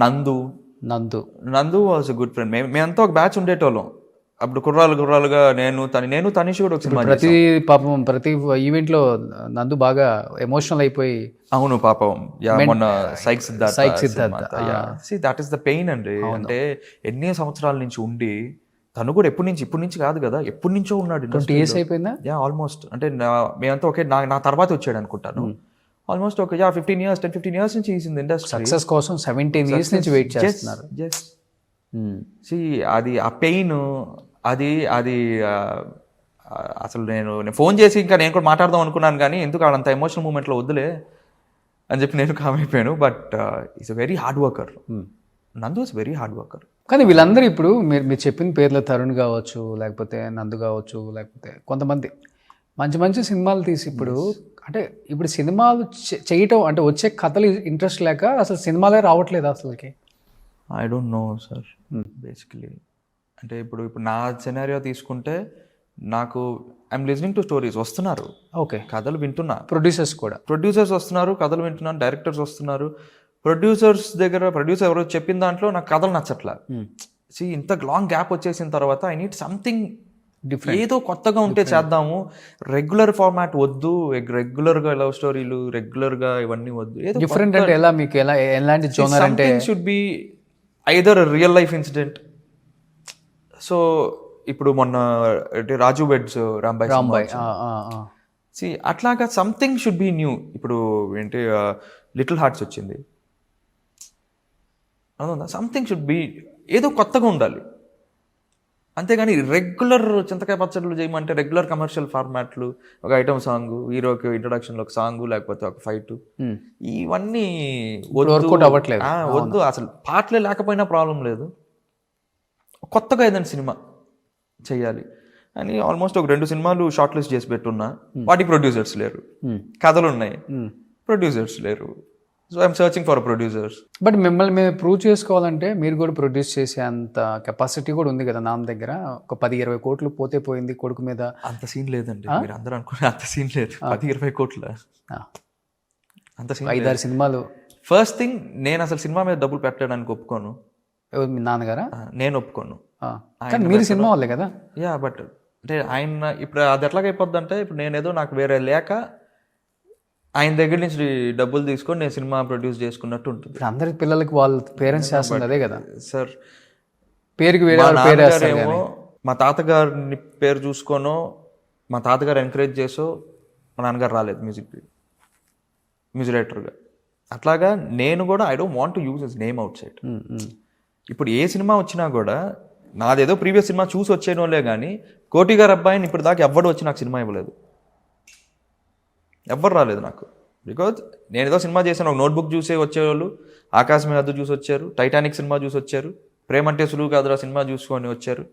నందు వాజ్ ఎ గుడ్ ఫ్రెండ్. మేమంతా ఒక బ్యాచ్ ఉండేటోళ్ళం అప్పుడు, కుర్రాలుగా. నేను తనీష్ కూడా ఒక సినిమా. ప్రతి ఈవెంట్ లో నందు బాగా ఎమోషనల్ అయిపోయి. అవును పాపం, మొన్న psych Siddhartha. That is the pain అండి. అంటే ఎన్ని సంవత్సరాల నుంచి ఉండి, తను కూడా ఇప్పుడు నుంచి కాదు కదా, ఎప్పటి నుంచో ఉన్నాడు. 20 years అయిపోయిందా? ఆల్మోస్ట్. అంటే మేమంతా ఒకే నా తర్వాత వచ్చాడు అనుకుంటాను. ఆల్మోస్ట్ ఒక 10-15 years నుంచి is in the industry. Success కోసం 17 years నుంచి వెయిట్ చేస్తున్నారు. అది ఆ పెయిన్, అది అసలు నేను ఫోన్ చేసి ఇంకా నేను కూడా మాట్లాడదాం అనుకున్నాను, కానీ ఎందుకు అంత ఎమోషనల్ మూమెంట్లో వద్దులే అని చెప్పి నేను కామ్ అయిపోయాను. But is a very hard worker. నందు ఇస్ వెరీ హార్డ్ వర్కర్. కానీ వీళ్ళందరూ ఇప్పుడు మీరు చెప్పిన పేర్లు, తరుణ్ కావచ్చు, లేకపోతే నందు కావచ్చు, లేకపోతే కొంతమంది మంచి సినిమాలు తీసి ఇప్పుడు అంటే ఇప్పుడు సినిమాలు చేయటం అంటే వచ్చే కథలు ఇంట్రెస్ట్ లేక అసలు సినిమాలే రావట్లేదు అసలుకి. I don't no sir. Basically అంటే ఇప్పుడు నా సినారియో తీసుకుంటే నాకు ఐఎమ్ లిజనింగ్ టు స్టోరీస్, వస్తున్నారు ఓకే. కథలు వింటున్నా, ప్రొడ్యూసర్స్ కూడా. ప్రొడ్యూసర్స్ వస్తున్నారు కథలు వింటున్నాను, డైరెక్టర్స్ వస్తున్నారు. ప్రొడ్యూసర్ ఎవరో చెప్పిన దాంట్లో నాకు కథలు నచ్చట్లా. ఇంత లాంగ్ గ్యాప్ వచ్చేసిన తర్వాత ఐ నీడ్ సంథింగ్ డిఫరెంట్, ఏదో కొత్తగా ఉంటే చేద్దాము. రెగ్యులర్ ఫార్మాట్ వద్దు, రెగ్యులర్గా లవ్ స్టోరీలు, రెగ్యులర్గా ఇవన్నీ వద్దు. ఏదో డిఫరెంట్ అంటే ఎలా, మీకు ఎలా, ఎలాంటి జోనర్ అంటే? Should be either real life incident. So ఇప్పుడు మొన్న రాజు వెడ్స్ రాంబాయ్ అట్లాగా సంథింగ్ షుడ్ బి న్యూ. ఇప్పుడు ఏంటి లిటిల్ హార్ట్స్ వచ్చింది, అవునా? సంథింగ్ షుడ్ బి, ఏదో కొత్తగా ఉండాలి. అంతేగాని రెగ్యులర్ చింతకాయ పచ్చళ్ళు చేయమంటే రెగ్యులర్ కమర్షియల్ ఫార్మాట్లు, ఒక ఐటమ్ సాంగ్, హీరోకి ఇంట్రొడక్షన్లో ఒక సాంగ్, లేకపోతే ఒక ఫైట్, ఇవన్నీ వద్దు. అసలు పాటలే లేకపోయినా ప్రాబ్లం లేదు, కొత్తగా ఏదైనా సినిమా చెయ్యాలి అని ఆల్మోస్ట్ ఒక 2 సినిమాలు షార్ట్ లిస్ట్ చేసి పెట్టున్నా. వాటికి ప్రొడ్యూసర్స్ లేరు, కథలు ఉన్నాయి, ప్రొడ్యూసర్స్ లేరు. So I'm searching for producers. But మిమ్మల్ని మేము ప్రూవ్ చేసుకోవాలంటే మీరు కూడా ప్రొడ్యూస్ చేసే అంత కెపాసిటీ కూడా ఉంది కదా నాన్న దగ్గర. ఒక 10-20 కోట్లు పోతే పోయింది కొడుకు మీద, అంత సీన్ లేదండి. మీరు అందరూ అనుకునే అంత సీన్ లేదు. 10-20 కోట్ల అంత సీన్, 5-6 సినిమాలు. ఫస్ట్ థింగ్, నేను అసలు సినిమా మీద డబ్బులు పెట్టడానికి ఒప్పుకోను. మీ నాన్నగారా? నేను ఒప్పుకోను. కానీ మీరు సినిమా వాళ్ళే కదా. యా, బట్ అంటే ఆయన ఇప్పుడు అది ఎట్లాగైపోద్ది అంటే, ఇప్పుడు నేనేదో నాకు వేరే లేక ఆయన దగ్గర నుంచి డబ్బులు తీసుకొని నేను సినిమా ప్రొడ్యూస్ చేసుకున్నట్టు ఉంటుంది. అందరి పిల్లలకి వాళ్ళ పేరెంట్స్ చేస్తుంది అదే కదా సార్. పేరుకి వేరే ఏమో మా తాతగారిని పేరు చూసుకోనో, మా తాతగారు ఎంకరేజ్ చేసో మా నాన్నగారు రాలేదు మ్యూజిక్ డైరెక్టర్గా. అట్లాగా నేను కూడా I don't want to use his name out side. ఇప్పుడు ఏ సినిమా వచ్చినా కూడా నాదేదో ప్రీవియస్ సినిమా చూసి వచ్చేనోలే కానీ, కోటి గారు అబ్బాయిని ఇప్పుడు దాకా ఎవ్వడు వచ్చి నాకు సినిమా ఇవ్వలేదు, ఎవ్వరు రాలేదు నాకు. బికాజ్ నేను ఏదో సినిమా చేశాను, ఒక నోట్బుక్ చూసే వచ్చేవాళ్ళు, ఆకాశమే హద్దు చూసి వచ్చారు, టైటానిక్ సినిమా చూసి వచ్చారు, ప్రేమంటే సులువు కాదురా సినిమా చూసుకొని వచ్చారు.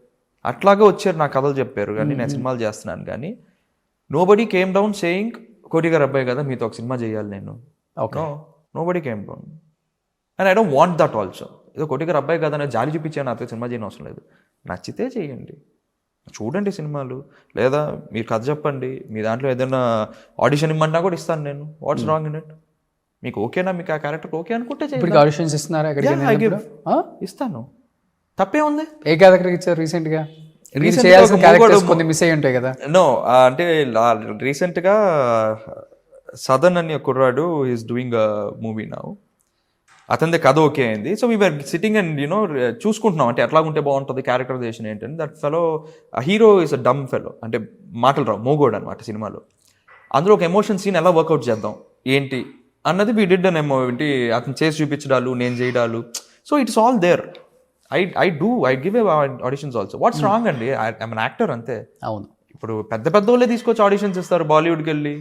అట్లాగే వచ్చారు, నా కథలు చెప్పారు, కానీ నేను సినిమాలు చేస్తున్నాను. కానీ నోబడీ కేమ్ డౌన్ సేయింగ్ కోటి గారు అబ్బాయి కదా మీతో ఒక సినిమా చేయాలి నేను. Nobody came down and I don't want that also. ఏదో కోటి గారు అబ్బాయి కదా నేను జాలి చూపించాను, నాతో సినిమా చేయని అవసరం లేదు. నచ్చితే చేయండి, చూడండి సినిమాలు, లేదా మీరు కథ చెప్పండి, మీ దాంట్లో ఏదైనా ఆడిషన్ ఇమ్మన్నా కూడా ఇస్తాను నేను. What's wrong in it? మీకు ఓకేనా, మీకు ఆ క్యారెక్టర్ ఓకే అనుకుంటే ఆడిషన్స్ ఇస్తున్నారా? ఇస్తాను, తప్పే ఉంది. ఏ క్యారెక్టర్ ఇచ్చారు రీసెంట్గా? కొన్ని మిస్ అయ్యి ఉంటాయి కదా. నో, అంటే రీసెంట్గా సదన్ అని ఒక కుర్రాడు is doing a movie now. అతనిదే కథ ఓకే అయింది. So we're sitting and you know చూసుకుంటున్నాం, అంటే ఎట్లా ఉంటే బాగుంటుంది, క్యారెక్టరైజేషన్ ఏంటంటే. That fellow hero is a dumb fellow, అంటే మాటలు రావు, మోగోడు అనమాట సినిమాలో. అందులో ఒక ఎమోషన్ సీన్ ఎలా వర్కౌట్ చేద్దాం ఏంటి అన్నది వీ డిడ్ అన్ ఏంటి అతను చేసి చూపించడాలు, నేను చేయడాలు. So it's all there. I give a auditions also. What's wrong అండి? ఐఎమ్ అన్ యాక్టర్ అంతే. అవును. ఇప్పుడు పెద్ద వాళ్ళే తీసుకొచ్చి ఆడిషన్స్ ఇస్తారు బాలీవుడ్కి వెళ్ళి.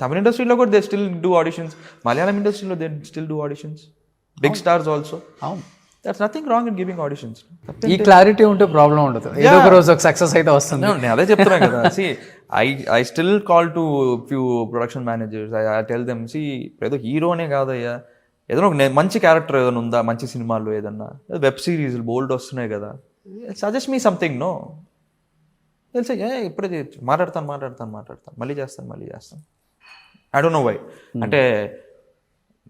తమిళ ఇండస్ట్రీలో కూడా they still do auditions, Malayalam ఇండస్ట్రీలో they still do auditions, big stars also. అవును, that's nothing wrong in giving auditions. ఈ క్లారిటీ ఉంటే ప్రాబ్లం ఉండదు, ఏదో ఒక రోజు ఒక సక్సెస్ అయితే వస్తుంది. నేను అదే చెప్తున్నాను కదా. See I still call to few production managers, I tell them, see ఏదో హీరోనే కాదయ్యా, ఏదైనా ఒక మంచి క్యారెక్టర్ ఏదైనా ఉందా, మంచి సినిమాలు ఏదన్నా, వెబ్ సిరీస్ బోల్డ్ వస్తున్నాయి కదా, సజెస్ట్ మీ సంథింగ్. నో తెలిసే ఇప్పుడే మాట్లాడతాను, మళ్ళీ చేస్తాను. I don't know why. అంటే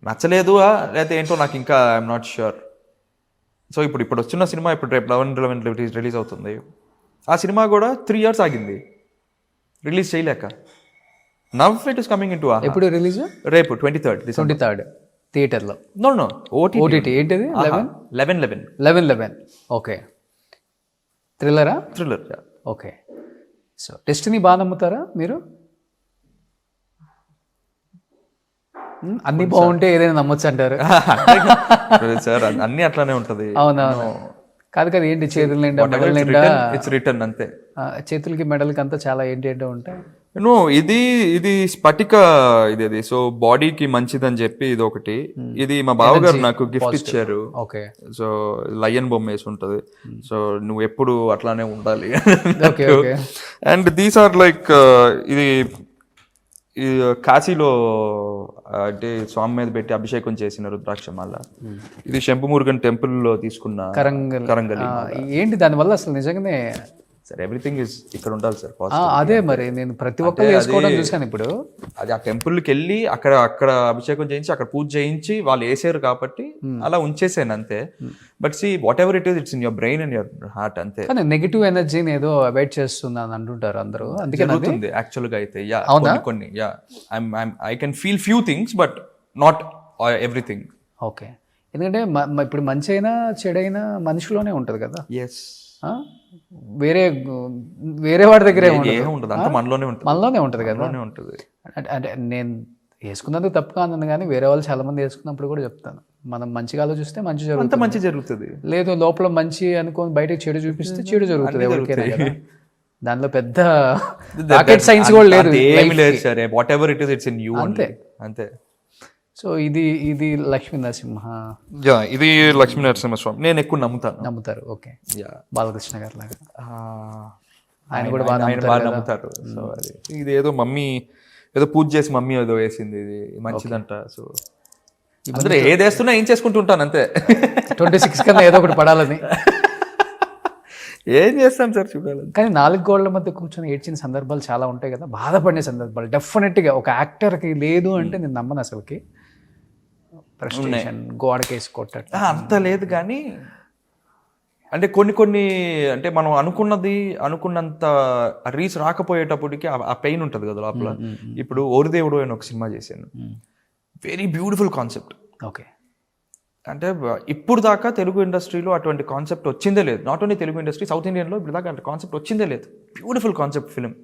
నచ్చలేదు లేకపోతే ఏంటో నాకు ఇంకా ఐఎమ్ నాట్ ష్యూర్. సో ఇప్పుడు వచ్చిన సినిమా ఇప్పుడు రేపు 11 రిలీజ్ అవుతుంది. ఆ సినిమా కూడా 3 years ఆగింది రిలీజ్ చేయలేక. Now it is coming in two. ఎప్పుడు రిలీజ్? రేపు 23rd థియేటర్లో. No OTT. ఏంటిది? 11 okay. Thriller. Okay. So destiny బాగా నమ్ముతారా మీరు? అన్ని బాగుంటే ఏదైనా నమ్మొచ్చు అంటారు సార్. అన్ని అట్లానే ఉంటది. అవునవును. కాదు కదా, ఏంటి చేతుల నిండా మెడల్ నిండా ఇట్స్ రిటర్న్ అంతే. చేతులకి మెడల్కి అంతా చాలా ఏంటో ఉంటాయి. నో ఇది స్ఫటిక ఇది. సో బాడీకి మంచిదని చెప్పి ఇది ఒకటి. ఇది మా బావగారు నాకు గిఫ్ట్ ఇచ్చారు. ఓకే. సో లయన్ బొమ్మ వేసి ఉంటది. సో నువ్వు ఎప్పుడు అట్లానే ఉండాలి. అండ్ దీస్ ఆర్ లైక్ ఇది కాశీలో అంటే స్వామి మీద పెట్టి అభిషేకం చేసిన రుద్రాక్ష మాల. ఇది శంభుమురుగన్ టెంపుల్ లో తీసుకున్న కరంగలి. ఏంటి దానివల్ల అసలు నిజంగానే సార్ ఎవ్రీథింగ్ ఇస్ ఇక్కడ ఉండాలి సార్ అదే మరి నేను ప్రతి ఒక్కరు వేసుకోవడం చూశాను ఇప్పుడు. అది ఆ టెంపుల్కి వెళ్ళి అక్కడ అభిషేకం చేయించి అక్కడ పూజ చేయించి వాళ్ళు వేసారు కాబట్టి అలా ఉంచేసాను అంతే. But see what ever it is it's in your brain and your heart అంతే. కానీ నెగిటివ్ ఎనర్జీని ఏదో అవాయిడ్ చేస్తుంది అని అంటుంటారు అందరూ, అందుకే జరుగుతుంది యాక్చువల్ గా అయితే. యా కొన్ని yeah I can feel few things but not everything. Okay, ఎందుకంటే ఇప్పుడు మంచి అయినా చెడైనా మనిషిలోనే ఉంటుంది కదా. ఎస్, వేరే వాడి దగ్గరే ఉంటుంది, అంత మనలోనే ఉంటుంది కదా. అంటే నేను వేసుకున్నందుకు తప్పు కాదు కానీ వేరే వాళ్ళు చాలా మంది వేసుకున్నప్పుడు కూడా చెప్తాను, మనం మంచిగా ఆలోచిస్తే మంచి జరుగుతుంది, లేదు లోపల మంచి అనుకోని బయటకు చెడు చూపిస్తే చెడు జరుగుతుంది ఎవరికైనా కదా. దానిలో పెద్ద రాకెట్ సైన్స్ కూడా లేదు. What ever it is it's in you అంతే. సో ఇది లక్ష్మీ నరసింహ, ఇది లక్ష్మీ నరసింహస్వామి నేను ఎక్కువ నమ్ముతారు. ఓకే, బాలకృష్ణ గారు లాగా ఆయన కూడా బాగా నమ్ముతారు. సో అది ఇది ఏదో మమ్మీ ఏదో పూజ చేసి మమ్మీ ఏదో వేసింది, ఇది మంచిదంట. సో అందరూ ఏది వేస్తున్నా ఏం చేసుకుంటూ ఉంటాను అంతే. 26 కన్నా ఏదో ఒకటి పడాలని ఏం చేస్తాం సార్ చూడాలి. కానీ 4 గోడల మధ్య కూర్చొని ఏడ్చిన సందర్భాలు చాలా ఉంటాయి కదా, బాధపడిన సందర్భాలు డెఫినెట్గా ఒక యాక్టర్కి లేదు అంటే నేను నమ్మను అసలుకి. ఫ్రస్ట్రేషన్, గోడకేసి కొట్టడం అంత లేదు కానీ అంటే కొన్ని అంటే మనం అనుకున్నంత రీచ్ రాకపోయేటప్పటికి ఆ పెయిన్ ఉంటుంది కదా లోపల. ఇప్పుడు ఓరిదేవుడు అని ఒక సినిమా చేశాను, వెరీ బ్యూటిఫుల్ కాన్సెప్ట్. ఓకే, అంటే ఇప్పుడు దాకా తెలుగు ఇండస్ట్రీలో అటువంటి కాన్సెప్ట్ వచ్చిందే లేదు. Not only Telugu industry, south ఇండియన్లో ఇప్పుడు దాకా అటువంటి కాన్సెప్ట్ వచ్చిందే లేదు. Beautiful concept film.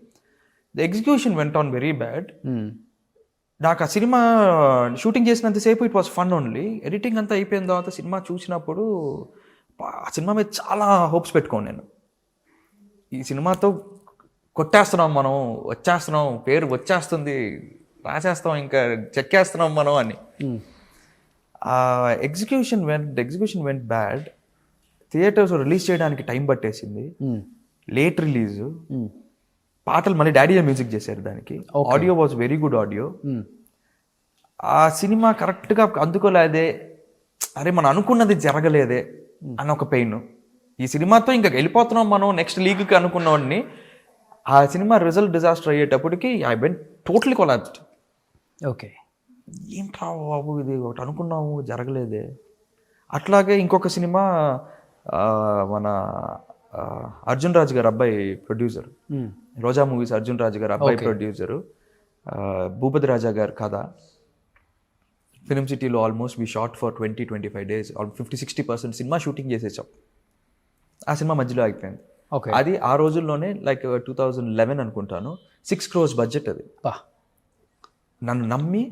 The execution went on very bad. నాకు ఆ సినిమా షూటింగ్ చేసినంతసేపు it was fun only. Editing అంతా అయిపోయిన తర్వాత సినిమా చూసినప్పుడు ఆ సినిమా మీద చాలా హోప్స్ పెట్టుకోను నేను. ఈ సినిమాతో కొట్టేస్తున్నాం మనం, వచ్చేస్తున్నాం, పేరు వచ్చేస్తుంది, రాసేస్తాం, ఇంకా చెక్కేస్తున్నాం మనం అని. Execution vent bad. Theatres release చేయడానికి టైం పట్టేసింది, లేట్ రిలీజ్. పాటలు మళ్ళీ డాడీ మ్యూజిక్ చేశారు దానికి. Audio was very good audio. ఆ సినిమా కరెక్ట్గా అందుకోలేదే, అరే మనం అనుకున్నది జరగలేదే అని ఒక పెయిన్. ఈ సినిమాతో ఇంకా వెళ్ళిపోతున్నాం మనం నెక్స్ట్ లీగ్కి అనుకున్నవాడిని. ఆ సినిమా రిజల్ట్ డిజాస్టర్ అయ్యేటప్పటికి I went totally collapsed. Okay, ఏంట్రా బాబు ఇది ఒకటి అనుకున్నాము జరగలేదే. అట్లాగే ఇంకొక సినిమా మన అర్జున్ రాజు గారు అబ్బాయి ప్రొడ్యూసర్, రోజా మూవీస్ అర్జున్ రాజు గారు అబ్బాయి ప్రొడ్యూసరు, భూపతి రాజా గారు కథ. ఫిలిం సిటీలో almost we short for 20-25 days, 50-60% cinema shooting చేసేసాం. ఆ సినిమా మధ్యలో అయిపోయింది. అది ఆ రోజుల్లోనే లైక్ 2011 అనుకుంటాను, 6 crores బడ్జెట్. అది నన్ను నమ్మి,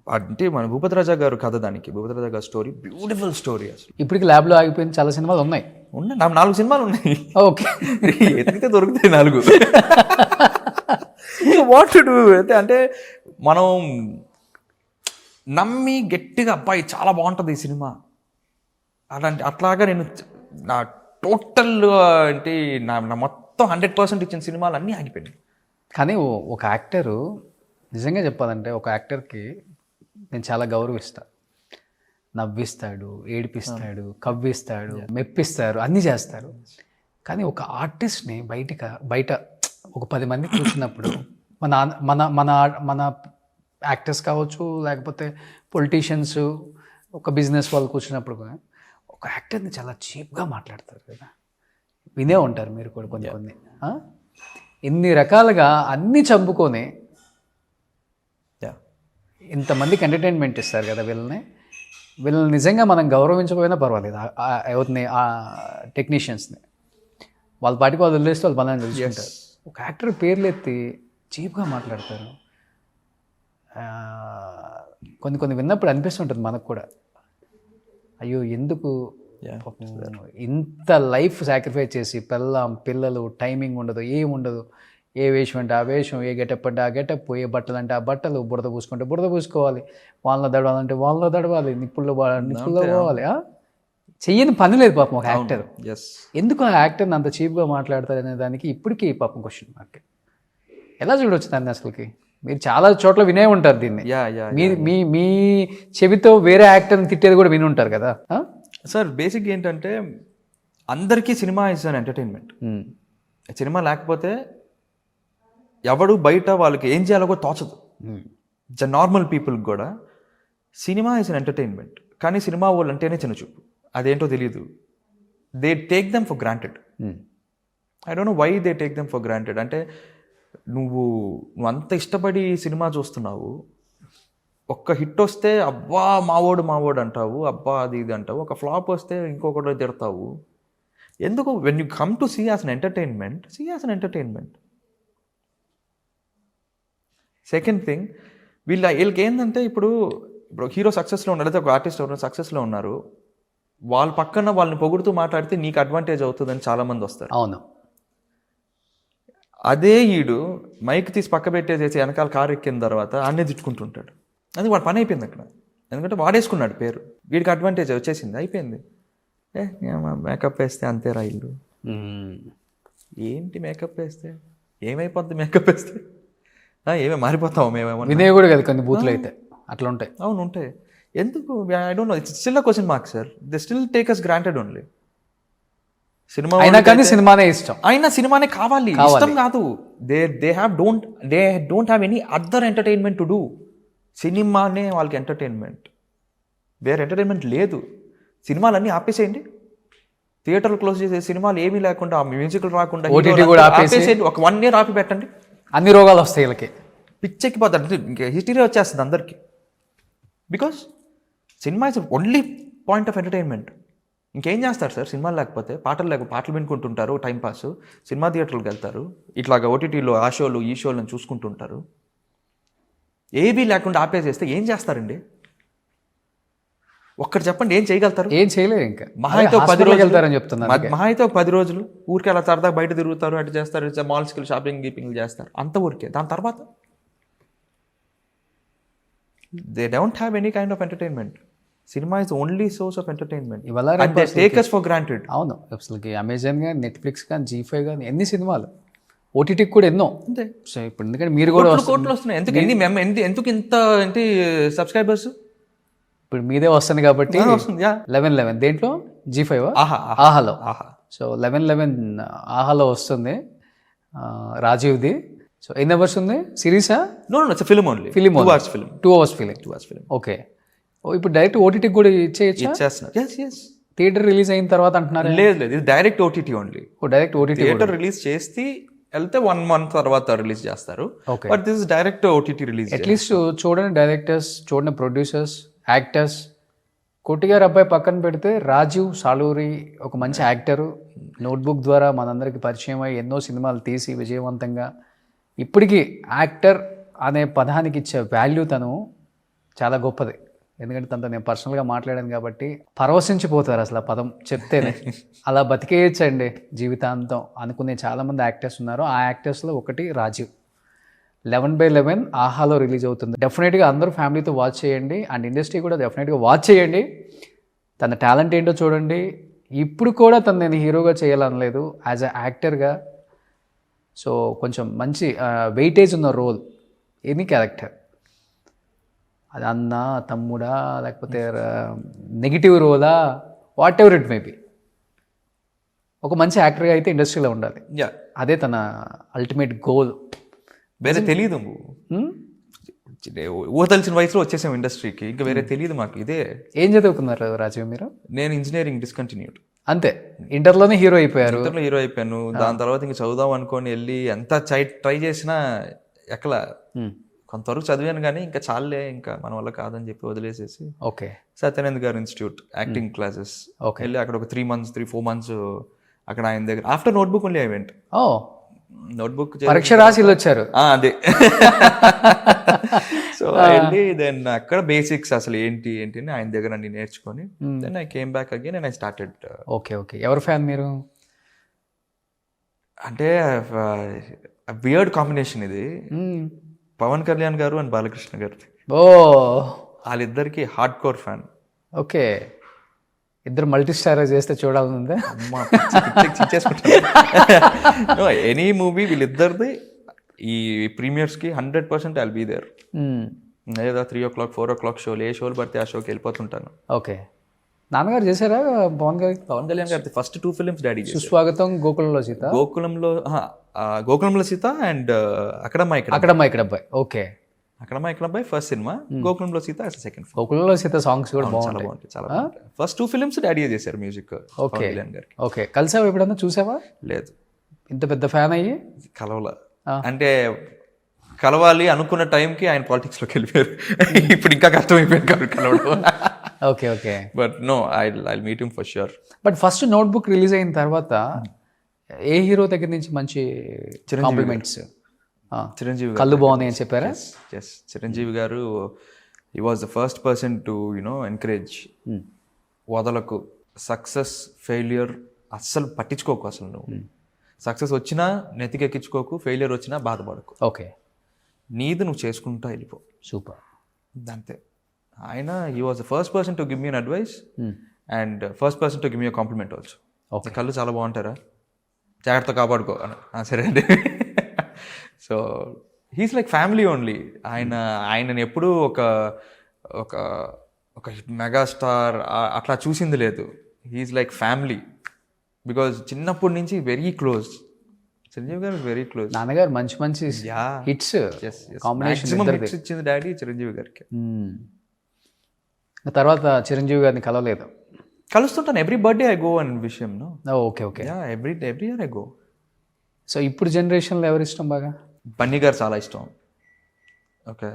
అంటే మన భూపతి రాజా గారు కథ, దానికి భూపతి రాజా గారు స్టోరీ, బ్యూటిఫుల్ స్టోరీ. అసలు ఇప్పటికి ల్యాబ్లో ఆగిపోయిన చాలా సినిమాలు ఉన్నాయి. 4 సినిమాలు ఉన్నాయి. ఓకే, ఎతికితే దొరుకుతాయి 4. వాట్ టు డూ అంటే మనం నమ్మి గట్టిగా అబ్బాయి చాలా బాగుంటుంది ఈ సినిమా అట్లాగా నేను నా టోటల్ అంటే నా మొత్తం 100% ఇచ్చిన సినిమాలు అన్నీ ఆగిపోయినాయి. కానీ ఒక యాక్టరు నిజంగా చెప్పాలంటే ఒక యాక్టర్కి నేను చాలా గౌరవిస్తాను. నవ్విస్తాడు, ఏడిపిస్తాడు, కవ్విస్తాడు, మెప్పిస్తారు, అన్నీ చేస్తారు. కానీ ఒక ఆర్టిస్ట్ని బయట ఒక 10 మంది కూర్చున్నప్పుడు మన మన మన మన యాక్టర్స్ కావచ్చు, లేకపోతే పొలిటీషియన్స్, ఒక బిజినెస్ వాళ్ళు కూర్చున్నప్పుడు ఒక యాక్టర్ని చాలా చీప్గా మాట్లాడతారు కదా. వినే ఉంటారు మీరు కూడా కొన్ని. ఇన్ని రకాలుగా అన్నీ చంపుకొని ఇంతమందికి ఎంటర్టైన్మెంట్ ఇస్తారు కదా వీళ్ళని నిజంగా మనం గౌరవించకపోయినా పర్వాలేదు. ఎవరిని ఆ టెక్నీషియన్స్ని వాళ్ళ పాటికి వాళ్ళు వదిలేస్తే వాళ్ళు పనులను తెలుసుకుంటారు. ఒక యాక్టర్ పేర్లు ఎత్తి చీప్గా మాట్లాడతారు. కొన్ని విన్నప్పుడు అనిపిస్తుంటుంది మనకు కూడా, అయ్యో ఎందుకు ఇంత లైఫ్ సాక్రిఫైస్ చేసి పిల్లలు టైమింగ్ ఉండదు, ఏముండదు, ఏ వేషం అంటే ఆ వేషం, ఏ గెటప్ అంటే ఆ గెటప్, ఏ బట్టలు అంటే ఆ బట్టలు, బురద పూసుకుంటే బురద పూసుకోవాలి, వాళ్ళలో దడవాలంటే వాళ్ళలో దడవాలి, నిప్పుల్లో పోవాలి. చెయ్యని పని లేదు పాపం ఒక యాక్టర్. ఎందుకు ఆ యాక్టర్ని అంత చీప్గా మాట్లాడతారు అనే దానికి ఇప్పటికీ పాపం క్వశ్చన్ మార్క్. ఎలా చూడవచ్చు దాన్ని అసలుకి? మీరు చాలా చోట్ల వినే ఉంటారు దీన్ని. మీ మీ చెవితో వేరే యాక్టర్ని తిట్టేది కూడా విని ఉంటారు కదా సార్. బేసిక్ ఏంటంటే అందరికీ cinema is an entertainment. Cinema లేకపోతే ఎవడు బయట వాళ్ళకి ఏం చేయాలో కూడా తోచదు. నార్మల్ పీపుల్కి కూడా సినిమా ఇస్ అన్ ఎంటర్టైన్మెంట్. కానీ సినిమా వాళ్ళు అంటేనే చిన్న చూపు, అదేంటో తెలియదు. They take them for granted. I don't know why they take them for granted. అంటే నువ్వు అంత ఇష్టపడి సినిమా చూస్తున్నావు, ఒక్క హిట్ వస్తే అబ్బా మావోడు అంటావు, అబ్బా అది ఇది అంటావు. ఒక ఫ్లాప్ వస్తే ఇంకొకటి తిడతావు. ఎందుకు? When you come to see as an entertainment. Second thing, వీళ్ళకి ఏంటంటే ఇప్పుడు హీరో సక్సెస్లో ఉన్నారు, లేదా ఒక ఆర్టిస్ట్ ఎవరైనా సక్సెస్లో ఉన్నారు, వాళ్ళ పక్కన వాళ్ళని పొగుడుతూ మాట్లాడితే నీకు అడ్వాంటేజ్ అవుతుందని చాలామంది వస్తారు. అవును. అదే ఈడు మైక్ తీసి పక్క పెట్టేసేసి వెనకాల కారు ఎక్కిన తర్వాత అన్నీ తిట్టుకుంటుంటాడు. అది వాడు పని అయిపోయింది అక్కడ. ఎందుకంటే వాడేసుకున్నాడు పేరు, వీడికి అడ్వాంటేజ్ వచ్చేసింది, అయిపోయింది. మేకప్ వేస్తే అంతే రైళ్ళు. ఏంటి మేకప్ వేస్తే ఏమైపోద్ది? మేకప్ వేస్తే ఏమే మారిపోతావు మేమేమో. వినయ్ కూడా కదా కొన్ని బూతులు అయితే అట్లా ఉంటాయి. అవును ఉంటాయి. ఎందుకు? I don't know, it's still a question mark sir. They still take us granted only. Cinema అయినా కానీ సినిమానే ఇష్టం, అయినా సినిమానే కావాలి, ఇష్టం కాదు. They don't have any other entertainment to do. సినిమానే వాళ్ళకి ఎంటర్టైన్మెంట్, వేరే ఎంటర్టైన్మెంట్ లేదు. సినిమాలన్నీ ఆపేసేయండి, థియేటర్లు క్లోజ్ చేసే, సినిమాలు ఏమీ లేకుండా, మ్యూజిక్లు రాకుండా ఓటీటీ కూడా ఆపేసేయండి. ఒక 1 year ఆపి పెట్టండి, అన్ని రోగాలు వస్తాయి వీళ్ళకి. పిచ్చెక్కిపోతారు, ఇంకా హిస్టరీ వచ్చేస్తుంది అందరికీ. Because cinema is only point of entertainment. ఇంకేం చేస్తారు సార్ సినిమాలు లేకపోతే? పాటలు వినుకుంటుంటారు, టైంపాస్. సినిమా థియేటర్లకు వెళ్తారు, ఇట్లాగా ఓటీటీలో ఆ షోలు ఈ షోలను చూసుకుంటుంటారు. ఏబీ లేకుండా ఆపేసేస్తే ఏం చేస్తారండి? ఒక్కటి చెప్పండి, ఏం చేయగలుగుతారు? ఏం చేయలేరు. ఇంకా మహా అయితే 10 రోజులు వెళ్తారని చెప్తున్నారు. మహా అయితే 10 రోజులు ఊరికే అలా సరదా బయట తిరుగుతారు, అటు చేస్తారు, మాల్స్కి షాపింగ్ గీపింగ్ చేస్తారు, అంత ఊరికే. దాని తర్వాత they don't have any kind of entertainment. Cinema is only source of entertainment. ఇవాళ they take us for granted. అవును, అసలుకి అమెజాన్ కానీ, నెట్ఫ్లిక్స్ కానీ, G5 కానీ, ఎన్ని సినిమాలు, ఓటీటీకి కూడా ఎన్నో. అంతే. సో ఇప్పుడు ఎందుకంటే మీరు కూడా కోట్లు వస్తున్నాయి. ఎందుకు ఇంత ఏంటి సబ్స్క్రైబర్స్? ఇప్పుడు మీదే వస్తుంది కాబట్టి 11 దేంట్లో G5 ఆహాలో. సో 11 ఆహాలో వస్తుంది, రాజీవ్ది. సో ఎన్ని అవర్స్ ఉంది సిరీసా? No it's film only. Film 2 hours film. 2 hours film. Okay. ఇప్పుడు డైరెక్ట్ ఓటీటీకి కూడా ఇచ్చేయచ్చు. థియేటర్ రిలీజ్ అయిన తర్వాత అంటున్నారు. లేదు, ఇది direct OTT only. Direct OTT theatre release చేసి వెళ్తే 1 month తర్వాత రిలీజ్ చేస్తారు. But this is direct OTT release. At least చూడండి డైరెక్టర్స్, చూడండి ప్రొడ్యూసర్స్, యాక్టర్స్. కోటి గారు అబ్బాయి పక్కన పెడితే రాజీవ్ సాలూరి ఒక మంచి యాక్టరు, నోట్బుక్ ద్వారా మనందరికి పరిచయం అయ్యి ఎన్నో సినిమాలు తీసి విజయవంతంగా ఇప్పటికీ యాక్టర్ అనే పదానికి ఇచ్చే వాల్యూ తను చాలా గొప్పది. ఎందుకంటే తనతో నేను పర్సనల్గా మాట్లాడాను కాబట్టి పరవశించిపోతారు అసలు ఆ పదం చెప్తేనే. అలా బతికేయచ్చండి జీవితాంతం అనుకునే చాలామంది యాక్టర్స్ ఉన్నారు. ఆ యాక్టర్స్లో ఒకటి రాజీవ్. 11/11 ఆహాలో రిలీజ్ అవుతుంది. డెఫినెట్గా అందరూ ఫ్యామిలీతో వాచ్ చేయండి, అండ్ ఇండస్ట్రీ కూడా డెఫినెట్గా వాచ్ చేయండి. తన టాలెంట్ ఏంటో చూడండి. ఇప్పుడు కూడా తను నేను హీరోగా చేయాలనలేదు, యాజ్ అ యాక్టర్గా. సో కొంచెం మంచి వెయిటేజ్ ఉన్న రోల్, ఎనీ క్యారెక్టర్, అది అన్న, తమ్ముడా, లేకపోతే నెగిటివ్ రోలా, వాట్ ఎవర్ ఇట్ మేబీ, ఒక మంచి యాక్టర్గా అయితే ఇండస్ట్రీలో ఉండాలి. అదే తన అల్టిమేట్ గోల్. వేరే తెలియదు, ఊహతలిసిన వయసులో వచ్చేసాం ఇండస్ట్రీకి, ఇంకా వేరే తెలియదు మాకు. ఇదే. ఏం చదువుకున్నారు రాజీవ్ మీరు? నేను ఇంజనీరింగ్ డిస్కంటిన్యూడ్. అంతే, ఇంటర్లోనే హీరో అయిపోయారు. ఇంటర్లో హీరో అయిపోయాను. దాని తర్వాత ఇంకా చదువుదాం అనుకొని వెళ్ళి ఎంత ట్రై చేసినా ఎక్కల. కొంతవరకు చదివాను కానీ ఇంకా చాలే, ఇంకా మన వల్ల కాదని చెప్పి వదిలేసేసి ఓకే సత్యానంద్ గారు ఇన్స్టిట్యూట్ యాక్టింగ్ క్లాసెస్ వెళ్ళి అక్కడ ఒక 3 months అక్కడ ఆయన దగ్గర. After notebook only I went. Notebook పరీక్ష రాసి వచ్చారు. అదే. సో వెళ్ళి దెన్ అక్కడ బేసిక్స్ అసలు ఏంటి అని ఆయన దగ్గర అన్ని నేర్చుకొని then I came back again and I started. Okay. ఎవరు ఫ్యాన్ మీరు? అంటే వియర్డ్ కాంబినేషన్ ఇది. పవన్ కళ్యాణ్ గారు అండ్ బాలకృష్ణ గారు. వాళ్ళిద్దరికి హార్డ్ కోర్ ఫ్యాన్. ఓకే. ఇద్దరు మల్టీ స్టార్ చేస్తే చూడాలనుందా? ఎనీ మూవీ వీళ్ళిద్దరిది ఈ ప్రీమియర్స్కి 100% ఐల్ బీ దేర్. లేదా 3 o'clock 4 o'clock షోలు, ఏ షోలు పడితే ఆ షోకి వెళ్ళిపోతుంటాను. ఓకే. నాన్నగారు చేశారా పవన్ గారి పవన్ కళ్యాణ్ గారి ఫస్ట్ 2 ఫిలిమ్స్ డాడీ చేశారు. సుస్వాగతం, గోకులంలో సీత, గోకులంలో సీత అండ్ అక్కడమ్మ ఇక్కడ అక్కడమ్మ అబ్బాయి. ఓకే, అక్కడమ్మ ఇక్కడ అబ్బాయి ఫస్ట్ సినిమా, గోకులంలో సీత సెకండ్ ఫిల్మ్. గోకులంలో సీత సాంగ్స్ కూడా చాలా బాగుంటాయి. బాగుంటాయి, చాలా బాగుంటాయి. ఫస్ట్ 2 ఫిలిమ్స్ డాడీ చేశారు మ్యూజిక్ పవన్ కళ్యాణ్ గారికి. ఓకే, కలిసావా ఎప్పుడన్నా, చూసావా? లేదు, ఇంత పెద్ద ఫ్యాన్ అయ్యి కలవల. అంటే కలవాలి అనుకున్న టైంకి ఆయన పాలిటిక్స్ లోకి వెళ్ళిపోయారు. ఇప్పుడు ఇంకా కష్టమైపోయింది కాబట్టి కలవడం. Okay okay, but no, I meet him for sure. But first notebook release అయిన తర్వాత ఏ హీరో దగ్గర నుంచి మంచి కాంప్లిమెంట్స్? చిరంజీవి కళ్ళు బాగున్నాయి అని చెప్పారా? చిరంజీవి గారు he was the first person to encourage. వదలకు, సక్సెస్ ఫెయిల్యూర్ అస్సలు పట్టించుకోకు. అసలు నువ్వు సక్సెస్ వచ్చినా నెతికెక్కించుకోకు, ఫెయిల్యూర్ వచ్చినా బాధపడకు. ఓకే, నీది నువ్వు చేసుకుంటా వెళ్ళిపో. సూపర్. అంతే. ఆయన he was the first person to give me an advice and first person to give me compliment also. Okay, కళ్ళు చాలా బాగుంటారా, జాగ్రత్త కాపాడుకో. సరే అండి. So he's like family only. ఆయనని ఎప్పుడూ ఒక ఒక ఒక మెగాస్టార్ అట్లా చూసింది లేదు. హీస్ లైక్ ఫ్యామిలీ బికాజ్ చిన్నప్పటి నుంచి వెరీ క్లోజ్. చిరంజీవి గారు వెరీ క్లోజ్. నాన్నగారు మంచి మంచి హిట్స్ కాంబినేషన్ ఇచ్చింది డాడీ చిరంజీవి గారికి. తర్వాత చిరంజీవి గారిని కలవలేదు? కలుస్తుంటాను, ఎవ్రీ బర్త్డే ఐ గో అనే విషయం. Okay okay, every year I go. So ఇప్పుడు జనరేషన్లో ఎవరు ఇష్టం బాగా? బన్నీ గారు చాలా ఇష్టం. ఓకే,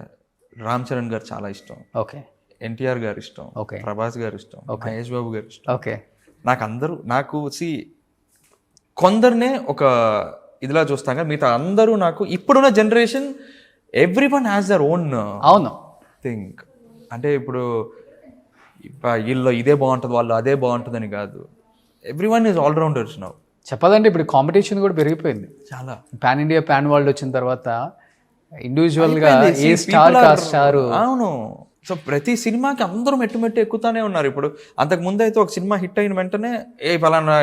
రామ్ చరణ్ గారు చాలా ఇష్టం. ఓకే, ఎన్టీఆర్ గారు ఇష్టం. ఓకే, ప్రభాస్ గారు ఇష్టం. మహేష్ బాబు గారు ఇష్టం. ఓకే, నాకు కొందరినే ఒక ఇదిలా చూస్తాం కదా, మిగతా అందరూ నాకు ఇప్పుడున్న generation everyone has their own అవును థింక్. అంటే ఇప్పుడు వీళ్ళు ఇదే బాగుంటుంది, వాళ్ళు అదే బాగుంటుందని కాదు. Everyone is all rounders now. చెప్పాలంటే ఇప్పుడు కాంపిటీషన్ కూడా పెరిగిపోయింది చాలా. పాన్ ఇండియా, పాన్ వరల్డ్ వచ్చిన తర్వాత ఇండివిజువల్గా ఏ స్టార్ స్టార్. అవును. సో ప్రతి సినిమాకి అందరూ మెట్టు ఎక్కుతానే ఉన్నారు. ఇప్పుడు అంతకు ముందు అయితే ఒక సినిమా హిట్ అయిన వెంటనే ఫలానా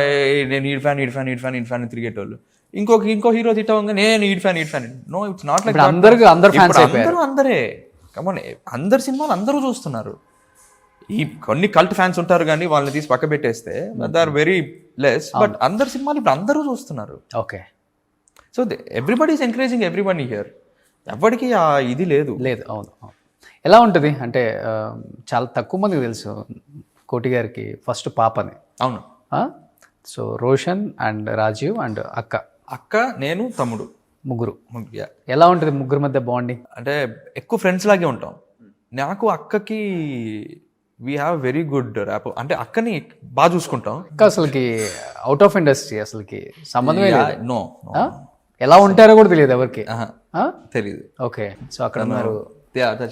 నేను ఈడ్ ఫ్యాన్ తిరిగేటోళ్ళు. ఇంకో హీరో హిట్ అవ్వగా నేను ఈడ్ fan. No, it's not like. అందరే కమోన్, అందరు సినిమాలు అందరూ చూస్తున్నారు. ఈ కొన్ని కల్ట్ ఫ్యాన్స్ ఉంటారు కానీ వాళ్ళని తీసి పక్క పెట్టేస్తే they are very less. But అందరు సినిమాలు ఇప్పుడు అందరూ చూస్తున్నారు. Okay, so everybody is encouraging everybody here. ఎవరికి ఆ ఇది లేదు. అవును. ఎలా ఉంటుంది అంటే చాలా తక్కువ మందికి తెలుసు కోటి గారికి ఫస్ట్ పాపని. అవును. So Roshan and Rajeev and అక్క, నేను, తమ్ముడు, ముగ్గురు. ఎలా ఉంటుంది ముగ్గురు మధ్య బాండింగ్? అంటే ఎక్కువ ఫ్రెండ్స్ లాగే ఉంటాం. నాకు అక్కకి we have very good rapport. అంటే అక్కని బాగా చూసుకుంటాం. అసలుకి అవుట్ ఆఫ్ ఇండస్ట్రీ, అసలుకి సంబంధమే లేదు. నో, ఎలా ఉంటారో కూడా తెలియదు ఎవరికి. తెలీదు. ఓకే, సో అక్కడ ఉన్నారు.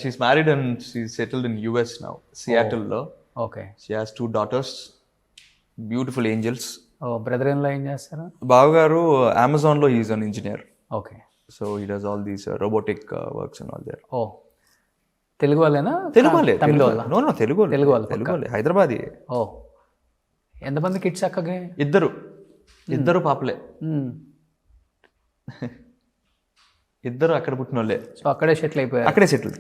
She's married and she's settled in US now, Seattle lo. Okay. She has 2 daughters, beautiful angels. Brother in law ఏం చేస్తారు? బావగారు Amazon లో he's an engineer. Okay. So he does all these robotic works and all there. Telugu వాళ్ళేనా? తెలుగు వాళ్ళే. తమిళ వాళ్ళ? No, Telugu వాళ్ళే, హైదరాబాదీ. ఎంతమంది kids అక్కకి? ఇద్దరు పాపలే. ఇద్దరు అక్కడ పుట్టిన వాళ్ళే. సో అక్కడే సెటిల్ అయిపోయారు. అక్కడే settle.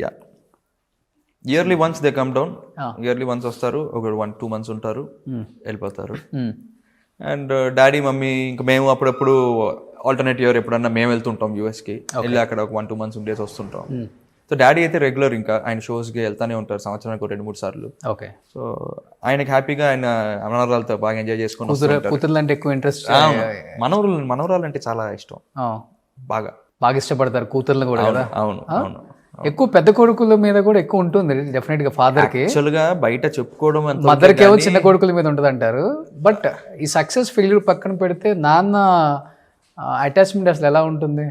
Yearly once they come down. Yearly once వస్తారు, ఒక 1-2 months ఉంటారు, వెళ్ళిపోతారు. అండ్ డాడీ మమ్మీ ఇంకా మేము అప్పుడప్పుడు ఆల్టర్నేట్ ఇయర్ ఎప్పుడన్నా మేము వెళ్తుంటాం యూఎస్కి. వెళ్ళి అక్కడ ఒక 1-2 months ఉండేసి వస్తుంటాం. సో డాడీ అయితే రెగ్యులర్ ఇంకా ఆయన షోస్కి వెళ్తానే ఉంటారు, సంవత్సరానికి 2-3 సార్లు. ఓకే. సో ఆయనకి హ్యాపీగా ఆయన మనవరాలతో బాగా ఎంజాయ్ చేసుకుని. కూతుర్లు అంటే ఎక్కువ ఇంట్రెస్ట్. మనవరాలు అంటే చాలా ఇష్టం, బాగా ఇష్టపడతారు కూతుర్లు కూడా కదా. అవును. ఎక్కువ పెద్ద కొడుకుల మీద కూడా ఎక్కువ ఉంటుంది డెఫినెట్ గా ఫాదర్ కి. యాక్చువల్గా బయట చెప్పుకోవడం మదర్ కి ఏమో చిన్న కొడుకుల మీద ఉంటుంది అంటారు. బట్ ఈ సక్సెస్ ఫెయిల్యూర్ పక్కన పెడితే నాన్న అటాచ్మెంట్ అసలు ఎలా ఉంటుంది?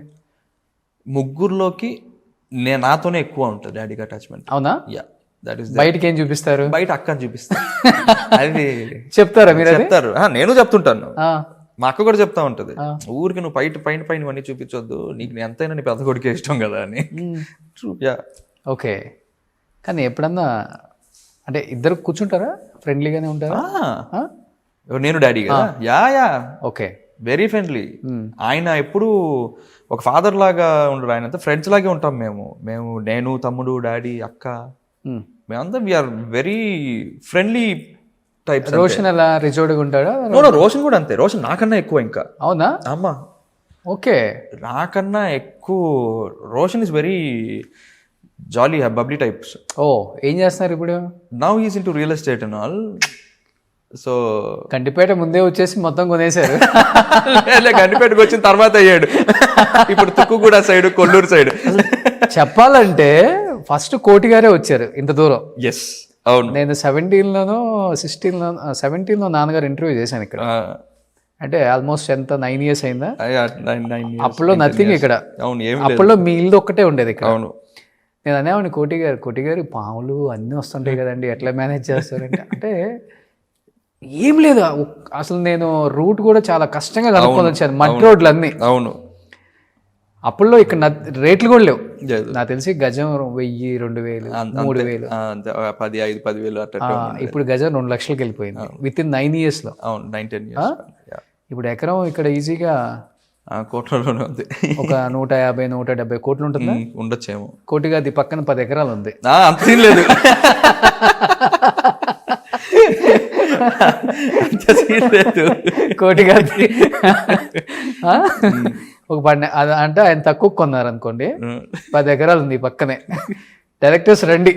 ముగ్గురులోకి నాతోనే ఎక్కువ ఉంటుంది డాడీకి అటాచ్మెంట్. అవునా? That is. బయటకి ఏం చూపిస్తారు? బయట అక్కని చూపిస్తారు. అది చెప్తారా మీరు? చెప్తారు, నేను చెప్తుంటాను. మా అక్క కూడా చెప్తా ఉంటది, ఊరికి నువ్వు పైన అన్ని చూపించొద్దు, నీకు ఎంతైనా నీ పెద్ద కొడుకే ఇష్టం కదా అని. ఓకే. కానీ ఎప్పుడన్నా అంటే ఇద్దరు కూర్చుంటారా, ఫ్రెండ్లీగానే ఉంటారా? నేను డాడీ కదా. యా. Okay, very friendly. ఆయన ఎప్పుడు ఒక ఫాదర్ లాగా ఉండరు, ఆయన అంతా ఫ్రెండ్స్ లాగే ఉంటాం మేము. నేను, తమ్ముడు, డాడీ, అక్క, మేమంతా we are very friendly types. Roshan అలా రిజోర్డ్గా ఉంటాడా? రోషన్ కూడా అంతే. రోషన్ నాకన్నా ఎక్కువ ఇంకా. అవునా? అమ్మా ఓకే. నాకన్నా ఎక్కువ. Roshan is very jolly bubbly types. ఓ, ఏం చేస్తున్నారు ఇప్పుడు? Now is into real estate and all. So కంటిపేట ముందే వచ్చేసి మొత్తం కొనేశారు. గండిపేటకు వచ్చిన తర్వాత అయ్యాడు. ఇప్పుడు తుక్కుగూడ సైడ్, కొల్లూరు సైడ్. చెప్పాలంటే ఫస్ట్ కోటి గారే వచ్చారు ఇంత దూరం. ఎస్, అవును. నేను 17లోనో 17లో నాన్నగారు ఇంటర్వ్యూ చేశాను ఇక్కడ. అంటే ఆల్మోస్ట్ ఎంత 9 years అయిందా? అప్పుల్లో నథింగ్ ఇక్కడ. అవును, ఏమి అప్పుల్లో మీ ఇల్లు ఒక్కటే ఉండేది ఇక్కడ. అవును. నేను అనేవాడిని కోటి గారు పాములు అన్నీ వస్తుంటాయి కదండి, ఎట్లా మేనేజ్ చేస్తారంటే అంటే ఏం లేదు అసలు. నేను రూట్ కూడా చాలా కష్టంగా కనుక్కొని వచ్చాను, మట్టి రోడ్లు అన్నీ. అవును. అప్పుల్లో ఇక్కడ రేట్లు కూడా లేవు. నాకు తెలిసి గజం 1000, 2000, 3000, 10,000 అట్లా. ఇప్పుడు గజం 2 లక్షలకి వెళ్ళిపోయింది విత్ ఇన్ 9 years లో. అవును, 9-10 years. ఇప్పుడు ఎకరం ఇక్కడ ఈజీగా కోట్లలోనే ఉంది. ఒక 150, 170 కోట్లు ఉంటుందా? ఉండొచ్చేమో. కోటి గారి పక్కన 10 ఎకరాలు ఉంది. అంత సీన్ లేదు. కోటి గారి ఒక అంటే ఆయన తక్కువ కొన్నారు అనుకోండి, 10 ఎకరాలు ఉంది పక్కనే. డైరెక్టర్స్ రండి.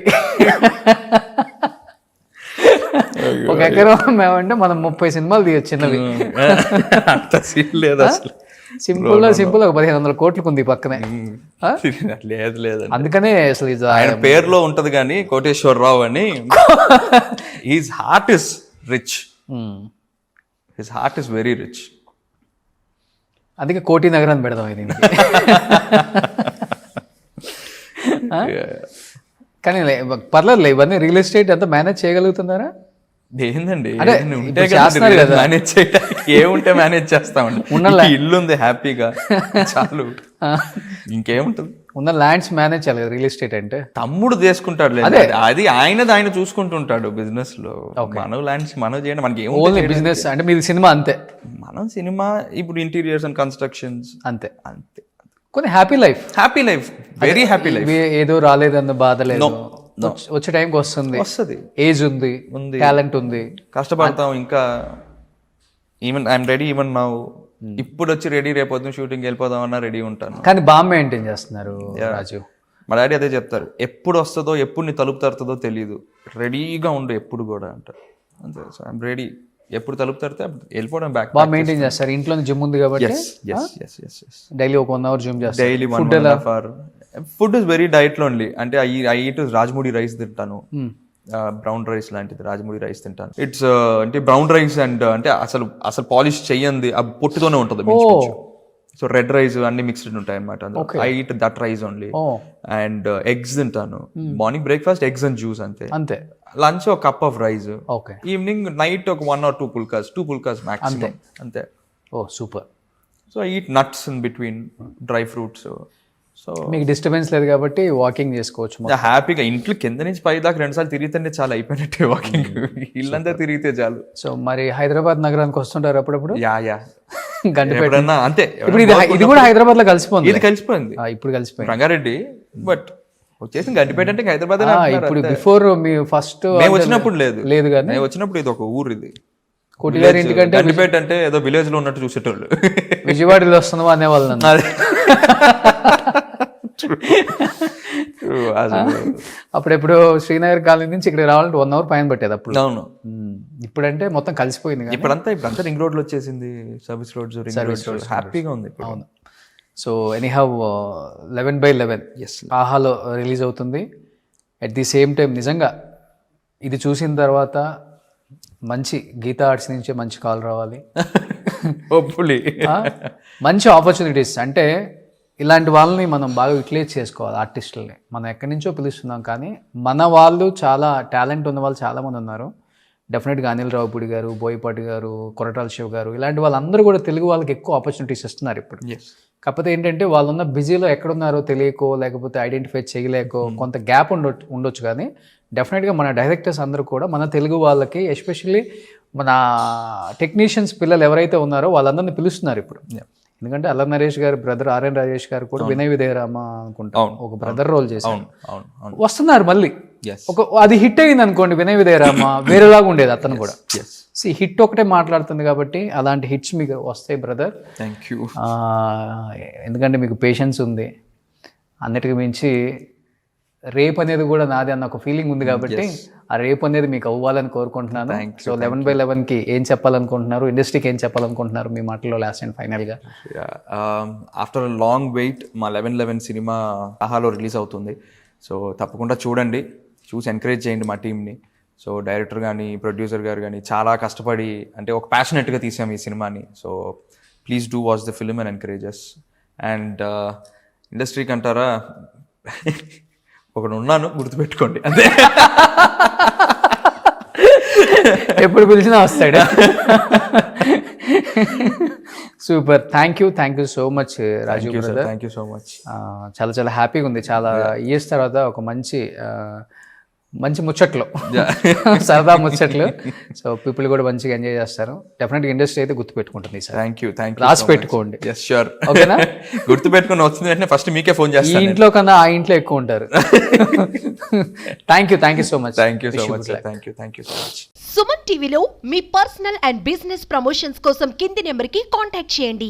ఒక ఎకరం మేమంటే మనం 30 సినిమాలు తీయచ్చు చిన్నవి. అంత సీన్ లేదు అసలు. సింపుల్ ఒక 1500 కోట్లకు ఉంది పక్కనే. లేదు లేదు, అందుకనే అసలు ఆయన పేరులో ఉంటది కానీ కోటేశ్వరరావు అని. His heart is rich. His heart is very rich. అందుకే కోటి నగరాన్ని పెడదాం ఇది. కానీ పర్లేదు, ఇవన్నీ రియల్ ఎస్టేట్ అంతా మేనేజ్ చేయగలుగుతున్నారా? ఏందండి, మేనేజ్ చేయడానికి ఏముంటే మేనేజ్ చేస్తామండి. ఇల్లు ఉంది హ్యాపీగా, చాలు. ఇంకేముంటుంది? ఉన్న ల్యాండ్స్ మేనేజ్ చేయాలి రియల్ ఎస్టేట్ అంటే. తమ్ముడు చేసుకుంటాడు, అది ఆయన చూసుకుంటుంటాడు బిజినెస్ లో. మన ల్యాండ్స్ మనం చేయండి, మనకి ఓన్లీ బిజినెస్ అంటే మీది సినిమా అంతే. మనం సినిమా ఇప్పుడు ఇంటీరియర్స్ అండ్ కన్స్ట్రక్షన్స్ అంతే. కొన్ని happy life, very happy life. ఏదో రాలేదన్న బాధ లేదు, వచ్చే టైంకి వస్తుంది. ఏజ్ ఉంది, టాలెంట్ ఉంది, కష్టపడతాం. ఇంకా even I'm ready even now. ఇప్పుడు వచ్చి రెడీ, రేపు షూటింగ్ వెళ్ళిపోదాం అన్నా రెడీ ఉంటాను. కానీ బాగా మెయింటైన్ చేస్తున్నారు రాజు. మా డాడీ అదే చెప్తారు, ఎప్పుడు వస్తుందో ఎప్పుడు నీ తలుపు తరుతుందో తెలియదు, రెడీగా ఉండు ఎప్పుడు కూడా అంటారు. అంతే. సో ఐఎమ్ రెడీ, ఎప్పుడు తలుపు తరితే వెళ్ళిపోవడం. బ్యాక్ బాగా మెయింటైన్ చేస్తారు. ఇంట్లో జిమ్ ఉంది కాబట్టి డైలీ ఒక 1 hour జిమ్ చేస్తారు. Daily 1.5 hour. Food is very diet లో ఓన్లీ. అంటే ఐ ఈట్ రాజముడి రైస్ తింటాను, బ్రౌన్ రైస్ లాంటిది రాజముడి రైస్ తింటాను. ఇట్స్ అంటే బ్రౌన్ రైస్ అండ్ అంటే అసలు పాలిష్ చెయ్యంది, ఆ పొట్టుతోనే ఉంటుంది. సో రెడ్ రైస్ అన్ని మిక్స్డ్ ఉంటాయి అనమాట. I eat that rice only. And eggs తింటాను. Morning breakfast eggs and juice అంతే. లంచ్ ఒక cup of rice. Evening night ఒక 1 or 2 పుల్కాస్ మాక్సిమం అంతే. Oh super. So I eat nuts in between, dry fruits. సో మీకు disturbance లేదు కాబట్టి walking చేసుకోవచ్చు హ్యాపీగా. ఇంట్లో కింద నుంచి పై దాకా 2 సార్లు తిరిగితే చాలా అయిపోయినట్టే వాకింగ్. ఇల్లంతా తిరిగితే చాలు. సో మరి హైదరాబాద్ నగరానికి వస్తుంటారు అప్పుడప్పుడు? యా గంటపేట అంతే. ఇప్పుడు ఇది కూడా హైదరాబాద్ లో కలిసిపోయింది. ఇది కలిసిపోయింది ఇప్పుడు కలిసిపోయింది రంగారెడ్డి. బట్ వచ్చేసి గండిపేట అంటే హైదరాబాద్. ఇప్పుడు బిఫోర్ మీ ఫస్ట్ వచ్చినప్పుడు లేదు కానీ నేను వచ్చినప్పుడు ఇది ఒక ఊరు. ఇది కోటి గారి ఇంటికంటే గండిపేట అంటే ఏదో విలేజ్ లో ఉన్నట్టు చూసేటోళ్ళు. విజయవాడలో వస్తున్నావా అనేవాళ్ళు నన్ను. అప్పుడెప్పుడు శ్రీనగర్ కాలనీ నుంచి ఇక్కడ రావాలంటే 1 hour పైన పట్టేది అప్పుడు. అవును. ఇప్పుడంటే మొత్తం కలిసిపోయింది. ఇప్పుడంతా రింగ్ రోడ్ లో వచ్చేసింది, సర్వీస్ రోడ్స్ హ్యాపీగా ఉంది. అవును. సో ఎనీహౌ 11/11 ఆహాలో రిలీజ్ అవుతుంది. అట్ ది సేమ్ టైం నిజంగా ఇది చూసిన తర్వాత మంచి గీతా ఆర్ట్స్ నుంచి మంచి కాల్ రావాలి. మంచి ఆపర్చునిటీస్. అంటే ఇలాంటి వాళ్ళని మనం బాగా యూటిలైజ్ చేసుకోవాలి. ఆర్టిస్టులని మనం ఎక్కడి నుంచో పిలుస్తున్నాం, కానీ మన వాళ్ళు చాలా టాలెంట్ ఉన్న వాళ్ళు చాలామంది ఉన్నారు. డెఫినెట్గా అనిల్ రావుపూడి గారు, బోయపాటి గారు, కొరటాల శివ గారు, ఇలాంటి వాళ్ళందరూ కూడా తెలుగు వాళ్ళకి ఎక్కువ ఆపర్చునిటీస్ ఇస్తున్నారు ఇప్పుడు. కాకపోతే ఏంటంటే వాళ్ళున్న బిజీలో ఎక్కడున్నారో తెలియకో, లేకపోతే ఐడెంటిఫై చేయలేకో కొంత గ్యాప్ ఉండొచ్చు. కానీ డెఫినెట్గా మన డైరెక్టర్స్ అందరూ కూడా మన తెలుగు వాళ్ళకి, ఎస్పెషల్లీ మన టెక్నీషియన్స్ పిల్లలు ఎవరైతే ఉన్నారో వాళ్ళందరినీ పిలుస్తున్నారు ఇప్పుడు. ఎందుకంటే అల్లరి నరేష్ గారు బ్రదర్ ఆర్ఎన్ రాజేష్ గారు కూడా వినయ విధేయరామ అనుకుంటా ఒక బ్రదర్ రోల్ చేశారు. వస్తున్నారు మళ్ళీ. ఎస్ అది హిట్ అయింది అనుకోండి, వినయ్ విదయరామ వేరేలాగా ఉండేది అతను కూడా. ఎస్ హిట్ ఒకటే మాట్లాడుతుంది కాబట్టి అలాంటి హిట్స్ మీకు వస్తాయి బ్రదర్. Thank you. ఎందుకంటే మీకు పేషెన్స్ ఉంది, అన్నిటికీ మించి రేప్ అనేది కూడా నాది అన్న ఒక ఫీలింగ్ ఉంది కాబట్టి ఆ రేప్ అనేది మీకు అవ్వాలని కోరుకుంటున్నాను. సో 11/11కి ఏం చెప్పాలనుకుంటున్నారు, ఇండస్ట్రీకి ఏం చెప్పాలనుకుంటున్నారు మీ మాటల్లో లాస్ట్ అండ్ ఫైనల్గా? ఆఫ్టర్ లాంగ్ వెయిట్ మా 11/11 సినిమా ఆహాలో రిలీజ్ అవుతుంది. సో తప్పకుండా చూడండి, చూసి ఎంకరేజ్ చేయండి మా టీంని. సో డైరెక్టర్ కానీ ప్రొడ్యూసర్ గారు కానీ చాలా కష్టపడి అంటే ఒక ప్యాషనెట్గా తీసాం ఈ సినిమాని. So please do watch the film and encourages. And ఇండస్ట్రీకి అంటారా, ఒకడు ఉన్నాను గుర్తుపెట్టుకోండి అంతే. ఎప్పుడు పిలిచినా వస్తాడు. Super, thank you so much Raju brother. Thank you so much. చాలా చాలా హ్యాపీగా ఉంది. చాలా ఇయర్స్ తర్వాత ఒక మంచి ముచ్చట్లు, సరదా ముచ్చట్లు. సో పీపుల్ కూడా మంచిగా ఎంజాయ్ చేస్తారు. డెఫినెట్గా ఇండస్ట్రీ అయితే గుర్తుపెట్టుకుంటుంది సార్. థ్యాంక్ యూ రాసి పెట్టుకోండి. Yes sure. ఓకేనా? గుర్తుపెట్టుకుని వచ్చింది వెంటనే ఫస్ట్ మీకే ఫోన్ ఈ చేస్తాను. ఇంట్లో కన్నా ఆ ఇంట్లో ఎక్కువ ఉంటారు. Thank you so much. Thank you so much. Suman టీవీలో మీ పర్సనల్ అండ్ బిజినెస్ ప్రమోషన్స్ కోసం కింది నెంబర్కి కాంటాక్ట్ చేయండి.